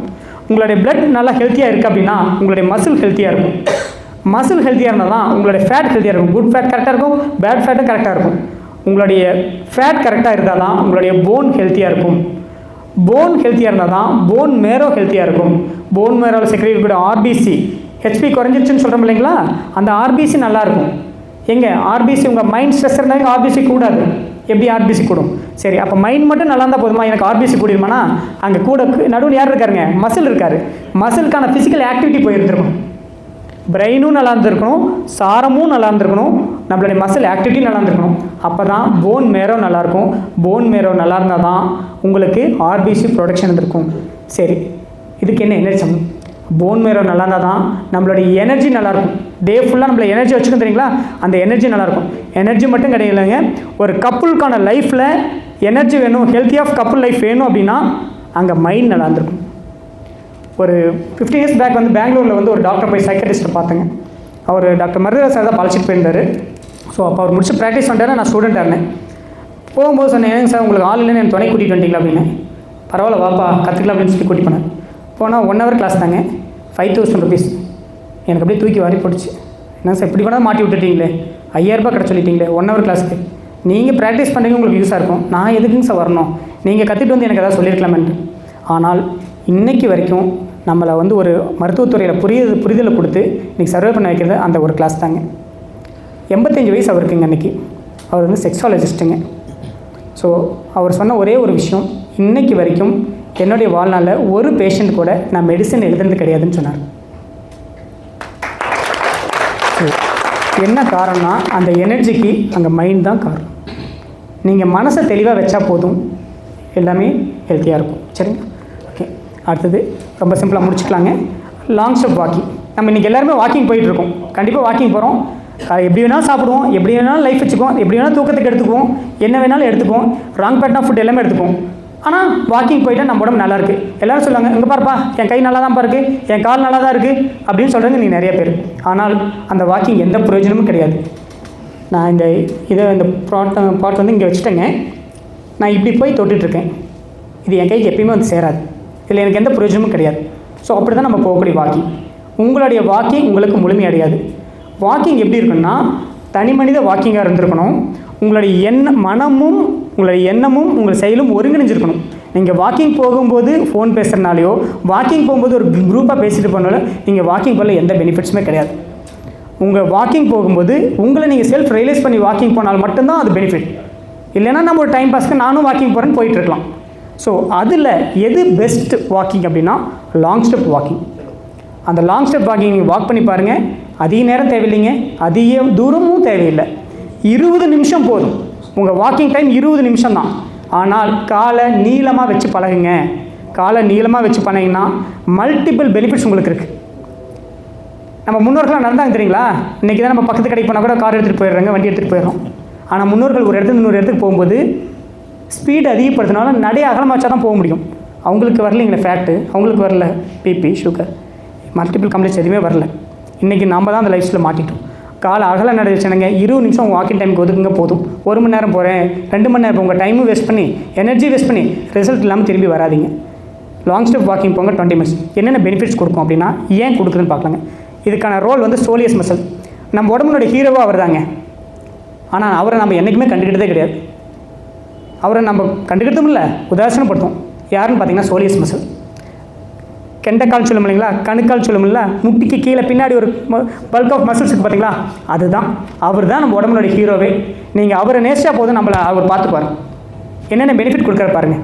உங்களுடைய பிளட் நல்லா ஹெல்த்தியாக இருக்குது அப்படின்னா உங்களுடைய மசில் ஹெல்த்தியாக இருக்கும். மசில் ஹெல்த்தியாக இருந்தால் தான் உங்களுடைய ஃபேட் ஹெல்த்தியாக இருக்கும். குட் ஃபேட் கரெக்டாக இருக்கும், பேட் ஃபேட்டும் கரெக்டாக இருக்கும். உங்களுடைய ஃபேட் கரெக்டாக இருந்தால் தான் உங்களுடைய போன் ஹெல்த்தியாக இருக்கும். போன் ஹெல்த்தியாக இருந்தால் தான் போன் மேரோ ஹெல்த்தியாக இருக்கும். போன் மேரோவில் செக்ரேட் கூட ஆர்பிசி, ஹெச்பி குறைஞ்சிருச்சுன்னு சொல்கிறோம் இல்லைங்களா? அந்த ஆர்பிசி நல்லாயிருக்கும். எங்கே ஆர்பிசி உங்கள் மைண்ட் ஸ்ட்ரெஸ் இருந்தாலும் ஆர்பிசி கூடாது. எப்படி ஆர்பிசி கூடும்? சரி, அப்போ மைண்ட் மட்டும் நல்லா இருந்தால் போதுமா? எனக்கு ஆர்பிசி கூடிடுமானா அங்கே கூட நடுவில் யார் இருக்காருங்க? மசில் இருக்கார். மசிலுக்கான ஃபிசிக்கல் ஆக்டிவிட்டி போயிருந்துருக்கணும். பிரெயினும் நல்லா இருந்திருக்கணும், சாரமும் நல்லா இருந்திருக்கணும், நம்மளுடைய மசில் ஆக்டிவிட்டி நல்லா இருந்திருக்கணும். அப்போ தான் போன் மேரோ நல்லாயிருக்கும். போன் மேரோ நல்லா இருந்தால் தான் உங்களுக்கு ஆர்பிசி ப்ரொடக்ஷன் இருந்திருக்கும். சரி, இதுக்கு என்ன எனர்ஜி சம்பந்தம்? போன் மேரோ நல்லா இருந்தால் தான் நம்மளுடைய எனர்ஜி நல்லாயிருக்கும். டே ஃபுல்லாக நம்மளை எனர்ஜி வச்சுக்கணும் தெரியுங்களா? அந்த எனர்ஜி நல்லாயிருக்கும். எனர்ஜி மட்டும் கிடையாதுங்க, ஒரு கப்புளுக்கான லைஃப்பில் எனர்ஜி வேணும், ஹெல்த்தி ஆஃப் கப்புள் லைஃப் வேணும் அப்படின்னா அங்கே மைண்ட் நல்லா இருந்திருக்கும். ஒரு 15 இயர்ஸ் பேக் வந்து பெங்களூரில் ஒரு டாக்டர் போய் சைக்கட்ரிஸ்ட்டை பார்த்தேங்க. அவர் டாக்டர் மருதா சார் தான் பழச்சிட்டு போயிருந்தார். ஸோ அப்போ அவர் முடிச்சு ப்ராக்டிஸ் பண்ணிட்டாரு. நான் ஸ்டூடெண்ட்டாக இருந்தேன். போகும்போது சொன்னேன், ஏங்க சார் உங்களுக்கு ஆள் இல்லைன்னு என் துணை கூட்டிகிட்டு வந்துட்டீங்களா அப்படின்னு. பரவாயில்ல வாப்பா கற்றுக்கலாம் அப்படின்னு சொல்லி கூட்டி போனேன். போனால் 1 hour கிளாஸ் தாங்க, 5000 rupees. எனக்கு அப்படியே தூக்கி வாரி போட்டுச்சு. என்ன சார் இப்படி வேணால் மாட்டி விட்டுட்டீங்களே, 5000 ரூபாய் கிட்ட சொல்லிட்டீங்களே 1 hour கிளாஸுக்கு. நீங்கள் ப்ராக்டிஸ் பண்ணுறீங்க, உங்களுக்கு யூஸாக இருக்கும். நான் எதுக்குங்க சார் வரணும்? நீங்கள் கற்றுட்டு வந்து எனக்கு எதாவது சொல்லியிருக்கலாமென்ட்டு. ஆனால் இன்றைக்கி வரைக்கும் நம்மளை ஒரு மருத்துவத்துறையில் புரிதலை கொடுத்து இன்றைக்கி சர்வே பண்ண வைக்கிறது அந்த ஒரு கிளாஸ் தாங்க. 85 வயசு அவருக்குங்க அன்றைக்கி. அவர் செக்ஸாலஜிஸ்ட்டுங்க. ஸோ அவர் சொன்ன ஒரே ஒரு விஷயம், இன்றைக்கி வரைக்கும் என்னுடைய வாழ்நாளில் ஒரு பேஷண்ட் கூட நான் மெடிசன் எழுதுனது கிடையாதுன்னு சொன்னார். ஸோ என்ன காரணம்னா அந்த எனர்ஜிக்கு அங்கே மைண்ட் தான் காரணம். நீங்கள் மனசை தெளிவாக வச்சா போதும், எல்லாமே ஹெல்த்தியாக இருக்கும். சரிங்களா? ஓகே, அடுத்தது ரொம்ப சிம்பிளாக முடிச்சுக்கலாங்க. Long step walking. நம்ம இன்றைக்கி எல்லாருமே வாக்கிங் போயிட்டுருக்கோம். கண்டிப்பாக வாக்கிங் போகிறோம். எப்படி வேணாலும் சாப்பிடுவோம், எப்படி வேணாலும் லைஃப் வச்சுக்குவோம், எப்படி வேணாலும் தூக்கத்துக்கு எடுத்துக்குவோம், என்ன வேணாலும் எடுத்துக்குவோம், ராங் பேட்டர்ன் ஆஃப் ஃபுட் எல்லாமே எடுத்துக்குவோம். ஆனால் வாக்கிங் போயிட்டால் நம்ம உடம்பு நல்லா இருக்குது. எல்லோரும் சொல்லுவாங்க, இங்கே பாருப்பா என் கை நல்லா தான் இருக்குது, என் கால் நல்லா தான் இருக்குது அப்படின்னு சொல்கிறீங்க நீங்கள் நிறைய பேர். ஆனால் அந்த வாக்கிங் எந்த பிரயோஜனமும் கிடையாது. நான் இந்த பாட் இங்கே வச்சுட்டேங்க. நான் இப்படி போய் தொட்டுட்ருக்கேன். இது என் கைக்கு எப்பயுமே சேராது. இதில் எனக்கு எந்த பிரயோஜனமும் கிடையாது. ஸோ அப்படி தான் நம்ம போகக்கூடிய வாக்கிங். உங்களுடைய வாக்கிங் உங்களுக்கு முழுமையடையாது. வாக்கிங் எப்படி இருக்குன்னா தனி மனித வாக்கிங்காக இருந்திருக்கணும். உங்களுடைய மனமும் உங்களுடைய எண்ணமும் உங்கள் செயலும் ஒருங்கிணைஞ்சிருக்கணும். நீங்கள் வாக்கிங் போகும்போது ஃபோன் பேசுகிறனாலையோ, வாக்கிங் போகும்போது ஒரு குரூப்பாக பேசிட்டு போனாலும் நீங்கள் வாக்கிங் போகல எந்த பெனிஃபிட்ஸுமே கிடையாது. உங்கள் வாக்கிங் போகும்போது உங்களை நீங்கள் செல்ஃப் ரியலைஸ் பண்ணி வாக்கிங் போனால் மட்டும்தான் அது பெனிஃபிட். இல்லைன்னா நம்ம ஒரு டைம் பாஸ்க்கு நானும் வாக்கிங் போகிறேன்னு போயிட்டுருக்கலாம். ஸோ அதில் எது பெஸ்ட் வாக்கிங் அப்படின்னா லாங் ஸ்டெப் வாக்கிங். அந்த லாங் ஸ்டெப் வாக்கிங் நீங்கள் வாக் பண்ணி பாருங்கள். அதிக நேரம் தேவையில்லைங்க, அதிக தூரமும் தேவையில்லை. 20 நிமிஷம் போதும். உங்கள் வாக்கிங் டைம் 20 நிமிஷம் தான். ஆனால் காலை நீளமாக வச்சு பழகுங்க. காலை நீளமாக வச்சு பழகிங்கன்னா மல்டிபிள் பெனிஃபிட்ஸ் உங்களுக்கு இருக்குது. நம்ம முன்னோர்கள்லாம் நடந்தாங்க தெரியுங்களா? இன்றைக்கி தான் நம்ம பக்கத்து கடைக்கு போனால் கூட கார் எடுத்துகிட்டு போயிடுறாங்க, வண்டி எடுத்துகிட்டு போயிடுறோம். ஆனால் முன்னோர்கள் ஒரு இடத்துக்கு இன்னொரு இடத்துக்கு போகும்போது ஸ்பீடு அதிகப்படுத்தினால நடை அகலமாக வச்சா தான் போக முடியும். அவங்களுக்கு வரலைங்களே ஃபேட்டு, அவங்களுக்கு வரல பிபி, சுகர், மல்டிபிள் கம்ப்ளைண்ட்ஸ் எதுவுமே வரல. இன்றைக்கி நம்ம தான் அந்த லைஃப் ஸ்டைலில் மாட்டிட்டோம். காலை அகல நடை வச்சுனுங்க. 20 நிமிஷம் வாக்கிங் டைமுக்கு ஒதுக்குங்க போதும். 1 மணி நேரம் போகிறேன், 2 மணி நேரம் உங்கள் டைமும் வேஸ்ட் பண்ணி எனர்ஜி வேஸ்ட் பண்ணி ரிசல்ட் இல்லாமல் திரும்பி வராதிங்க. லாங் ஸ்டெப் வாக்கிங் போங்க 20 மினிட்ஸ். என்னென்ன பெனிஃபிட்ஸ் கொடுக்கும் அப்படின்னா ஏன் கொடுக்குதுன்னு பார்க்கலாங்க. இதுக்கான ரோல் சோலியஸ் மசில். நம்ம உடம்புனுடைய ஹீரோவாக அவர் தாங்க. ஆனால் அவரை நம்ம என்றைக்குமே கண்டுக்கிட்டதே கிடையாது. அவரை நம்ம கண்டுக்கிட்டதும் இல்லை, உதாசனப்படுத்தும். யாருன்னு பார்த்தீங்கன்னா சோலியஸ் மசில். கெண்டைக்கால் சொல்லும் இல்லைங்களா, கணுக்கால் சொல்லும் இல்லை, முட்டிக்கு கீழே பின்னாடி ஒரு பல்க் ஆஃப் மசில்ஸ் இருக்குது பார்த்தீங்களா, அதுதான் அவர் தான் நம்ம உடம்புடைய ஹீரோவே. நீங்கள் அவரை நேசிச்சா போதும், நம்மளை அவர் பார்த்துப்பார். என்னென்ன பெனிஃபிட் கொடுக்குறாரு பாருங்கள்.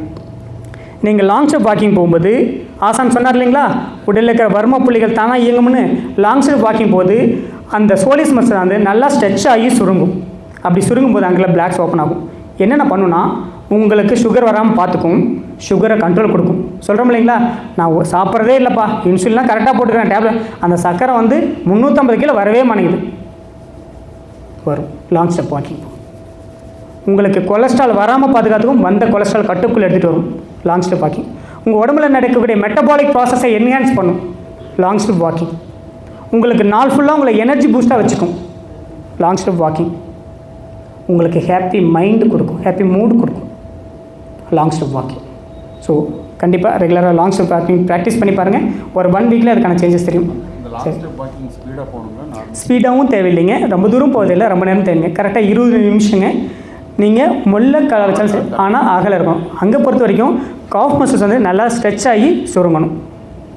நீங்கள் லாங் ஸ்டெப் வாக்கிங் போகும்போது ஆசான் சொன்னார் இல்லைங்களா, உடலில் இருக்கிற வர்ம புள்ளிகள் தானாக இயங்கும்னு. லாங் ஸ்டெப் வாக்கிங் போது அந்த சோலிஸ் மசில் வந்து நல்லா ஸ்ட்ரெச் ஆகி சுருங்கும். அப்படி சுருங்கும் போது அங்கே பிளாக்ஸ் ஓப்பன் ஆகும். என்னென்ன பண்ணுன்னா, உங்களுக்கு சுகர் வராமல் பார்த்துக்கும், சுகரை கண்ட்ரோல் கொடுக்கும். சொல்கிறோம் இல்லைங்களா, நான் சாப்பிட்றதே இல்லைப்பா, இன்சுலின்லாம் கரெக்டாக போட்டுக்கிறேன், டேப்லெட், அந்த சக்கரை வந்து 350 கிலோ வரவே மாட்டேங்குது. வரும் லாங் ஸ்டெப் வாக்கிங். உங்களுக்கு கொலஸ்ட்ரால் வராமல் பாதுகாத்துக்கும், வந்த கொலஸ்ட்ரால் கட்டுக்குள்ளே எடுத்துகிட்டு வரும் லாங் ஸ்டெப் வாக்கிங். உங்கள் உடம்புல நடக்கக்கூடிய மெட்டபாலிக் ப்ராசஸை என்ஹான்ஸ் பண்ணும் லாங் ஸ்டெப் வாக்கிங். உங்களுக்கு நாள் ஃபுல்லாக உங்களை எனர்ஜி பூஸ்ட்டாக வச்சுக்கும் லாங் ஸ்டெப் வாக்கிங். உங்களுக்கு ஹாப்பி மைண்டு கொடுக்கும், ஹாப்பி மூடு கொடுக்கும் லாங் ஸ்டெப் வாக்கிங். ஸோ கண்டிப்பாக ரெகுலராக லாங் ஸ்டெப் வாக்கிங் ப்ராக்டிஸ் பண்ணி பாருங்கள். ஒரு 1 வீக்கில் அதுக்கான சேஞ்சஸ் தெரியும். ஸ்பீடாகவும் தேவையில்லைங்க, ரொம்ப தூரம் போவதில்லை, ரொம்ப நேரம் தேவைங்க. கரெக்டாக 20 நிமிஷங்க நீங்கள் முள்ள கால வச்சாலும் சரி, ஆனால் அகல இருக்கணும். அங்கே பொறுத்த வரைக்கும் காஃப் மசில்ஸ் வந்து நல்லா ஸ்ட்ரெச் ஆகி சுருங்கணும்.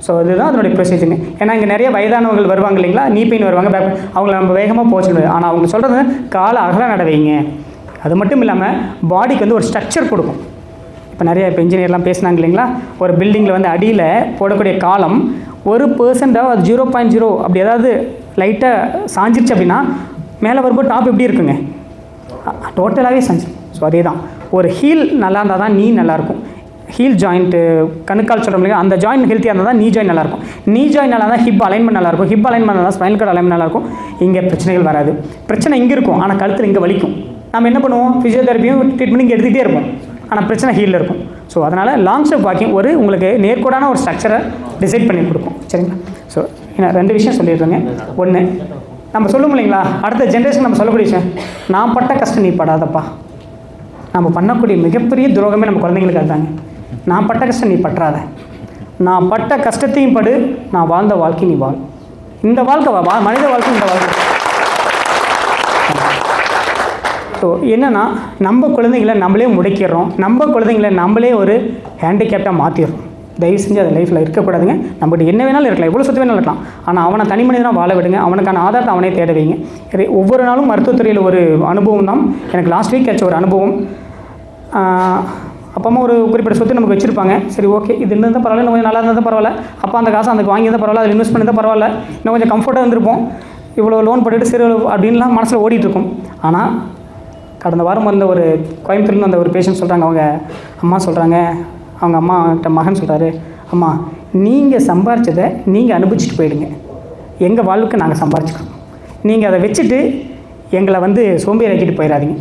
ஸோ அதுதான் அதனுடைய ப்ரொசீஜருங்க. ஏன்னா இங்கே நிறைய வயதானவர்கள் வருவாங்க இல்லைங்களா, நீ பெயின் வருவாங்க, பேக் பெயின், அவங்கள நம்ம வேகமாக போக சொல்லுது. ஆனால் அவங்க சொல்கிறது காலை அகல நடவைங்க. அது மட்டும் இல்லாமல் பாடிக்கு வந்து ஒரு ஸ்ட்ரக்சர் கொடுக்கும். இப்போ இன்ஜினியர்லாம் பேசினாங்க இல்லைங்களா, ஒரு பில்டிங்கில் வந்து அடியில் போடக்கூடிய காலம் 1% அது 0.0 அப்படி ஏதாவது லைட்டாக சாஞ்சிருச்சு அப்படின்னா மேலே வரும்போது டாப் எப்படி இருக்குங்க, டோட்டலாகவே சாஞ்சு. ஸோ அதே தான், ஒரு ஹீல் நல்லா இருந்தால் தான் நீ நல்லாயிருக்கும். ஹீல் ஜாயிண்ட்டு கணுக்கால் சொல்கிறோம் இல்லையா, அந்த ஜாயிண்ட் ஹெல்த்தியாக இருந்தால் தான் நீ ஜாயின் நல்லாயிருக்கும். நீ ஜாயின் நல்லா தான் ஹிப் அலைன்மெண்ட் நல்லாயிருக்கும். ஹிப் அலைன்மெண்ட் நல்லா ஸ்பைனல் கார்டு அலைன்மெண்ட் நல்லாயிருக்கும். இங்கே பிரச்சனைகள் வராது. பிரச்சனை இங்கே இருக்கும், ஆனால் கழுத்தில் இங்கே வலிக்கும். நம்ம என்ன பண்ணுவோம், ஃபிசியோதெரப்பியும் ட்ரீட்மெண்ட் இங்கே எடுத்துகிட்டே இருப்போம், ஆனால் பிரச்சனை ஹீலில் இருக்கும். ஸோ அதனால் லாங் ஸ்டெப் வாக்கிங் ஒரு உங்களுக்கு நேர்கோடான ஒரு ஸ்ட்ரக்சரை டிசைட் பண்ணி கொடுக்கும். சரிங்களா? ஸோ நான் 2 விஷயம் சொல்லிடுறேங்க. ஒன்று, நம்ம சொல்லுவோம் இல்லைங்களா, அடுத்த ஜென்ரேஷன் நம்ம சொல்லக்கூடிய விஷயம், நான் பட்ட கஷ்டம் நீ படாதப்பா. நம்ம பண்ணக்கூடிய மிகப்பெரிய துரோகமே நம்ம குழந்தைங்களுக்கு அதுதாங்க. நான் பட்ட கஷ்டம் நீ பற்றாத, நான் பட்ட கஷ்டத்தையும் படு, நான் வாழ்ந்த வாழ்க்கை நீ வாழ். இந்த வாழ்க்கை மனித வாழ்க்கை, இந்த வாழ்க்கை. ஸோ என்னென்னா, நம்ம குழந்தைங்களை நம்மளே முடக்கிடுறோம், நம்ம குழந்தைங்களை நம்மளே ஒரு ஹேண்டிகேப்டாக மாற்றிடுறோம். தயவு செஞ்சு அது லைஃப்பில் இருக்கக்கூடாதுங்க. நம்மகிட்ட என்ன வேணாலும் இருக்கலாம், எவ்வளோ சொத்து வேணாலும் இருக்கலாம், ஆனால் அவனை தனி மனிதனாக வாழ விடுங்க. அவனுக்கான ஆதாரத்தை அவனே தேட வைங்க. ஒவ்வொரு நாளும் மருத்துவத்துறையில் ஒரு அனுபவம் தான். எனக்கு லாஸ்ட் வீக் ஆச்சு ஒரு அனுபவம். அப்பா அம்மா ஒரு குறிப்பிட்ட சொத்து நமக்கு வச்சுருப்பாங்க. சரி, ஓகே, இது இருந்தால் பரவாயில்ல, இன்னும் கொஞ்சம் நல்லா இருந்தால் பரவாயில்ல, அப்பா அந்த காசை அதுக்கு வாங்கியிருந்தால் பரவாயில்ல, அதில் இன்வெஸ்ட் பண்ணியிருந்தால் பரவாயில்ல, இன்னும் கொஞ்சம் கம்ஃபர்ட்டாக இருந்திருப்போம், இவ்வளோ லோன் போட்டுட்டு சரி அப்படின்லாம் மனசில் ஓடிட்டுருக்கும். ஆனால் கடந்த வாரம் வந்த ஒரு கோயம்புத்தூர்லேருந்து அந்த ஒரு பேஷண்ட் சொல்கிறாங்க, அவங்க அம்மா சொல்கிறாங்க, அவங்க அம்மா கிட்ட மகன் சொல்கிறாரு, அம்மா நீங்கள் சம்பாரிச்சதை நீங்கள் அனுபவிச்சுட்டு போயிடுங்க, எங்கள் வாழ்வுக்கு நாங்கள் சம்பாரிச்சுக்கிறோம், நீங்கள் அதை வச்சுட்டு எங்களை வந்து சோம்பேறியாக்கிட்டு போயிடாதீங்க.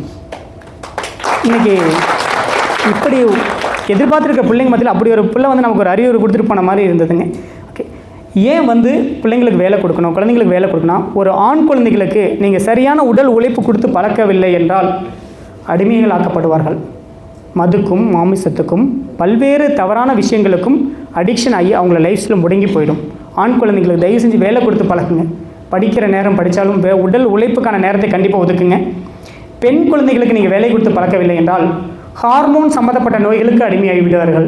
இன்றைக்கி இப்படி எதிர்பார்த்துருக்க பிள்ளைங்க மத்தியில் அப்படி ஒரு பிள்ளை வந்து நமக்கு ஒரு அறிவுரை கொடுத்துட்டு போன மாதிரி இருந்ததுங்க. ஓகே, ஏன் வந்து பிள்ளைங்களுக்கு வேலை கொடுக்கணும், குழந்தைங்களுக்கு வேலை கொடுக்கணும்? ஒரு ஆண் குழந்தைகளுக்கு நீங்கள் சரியான உடல் உழைப்பு கொடுத்து பழக்கவில்லை என்றால் அடிமைகள் ஆக்கப்படுவார்கள். மதுக்கும் மாமிசத்துக்கும் பல்வேறு தவறான விஷயங்களுக்கும் அடிக்ஷன் ஆகி அவங்கள லைஃப்பில் முடங்கி போயிடும். ஆண் குழந்தைங்களுக்கு தயவு செஞ்சு வேலை கொடுத்து பழக்குங்க. படிக்கிற நேரம் படித்தாலும் உடல் உழைப்புக்கான நேரத்தை கண்டிப்பாக ஒதுக்குங்க. பெண் குழந்தைகளுக்கு நீங்கள் வேலை கொடுத்து பழக்கவில்லை என்றால் ஹார்மோன் சம்மந்தப்பட்ட நோய்களுக்கு அடிமையாகி விடுவார்கள்.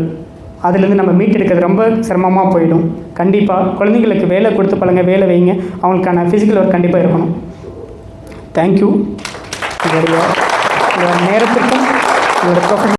அதிலிருந்து நம்ம மீட்டெடுக்கிறது ரொம்ப சிரமமாக போயிடும். கண்டிப்பாக குழந்தைங்களுக்கு வேலை கொடுத்து பழங்க, வேலை வைங்க, அவங்களுக்கான ஃபிசிக்கல் ஒர்க் கண்டிப்பாக இருக்கணும். தேங்க்யூ. உங்களுடைய நேரத்திற்கும் உங்களோட ப்ரொஃபஷனல்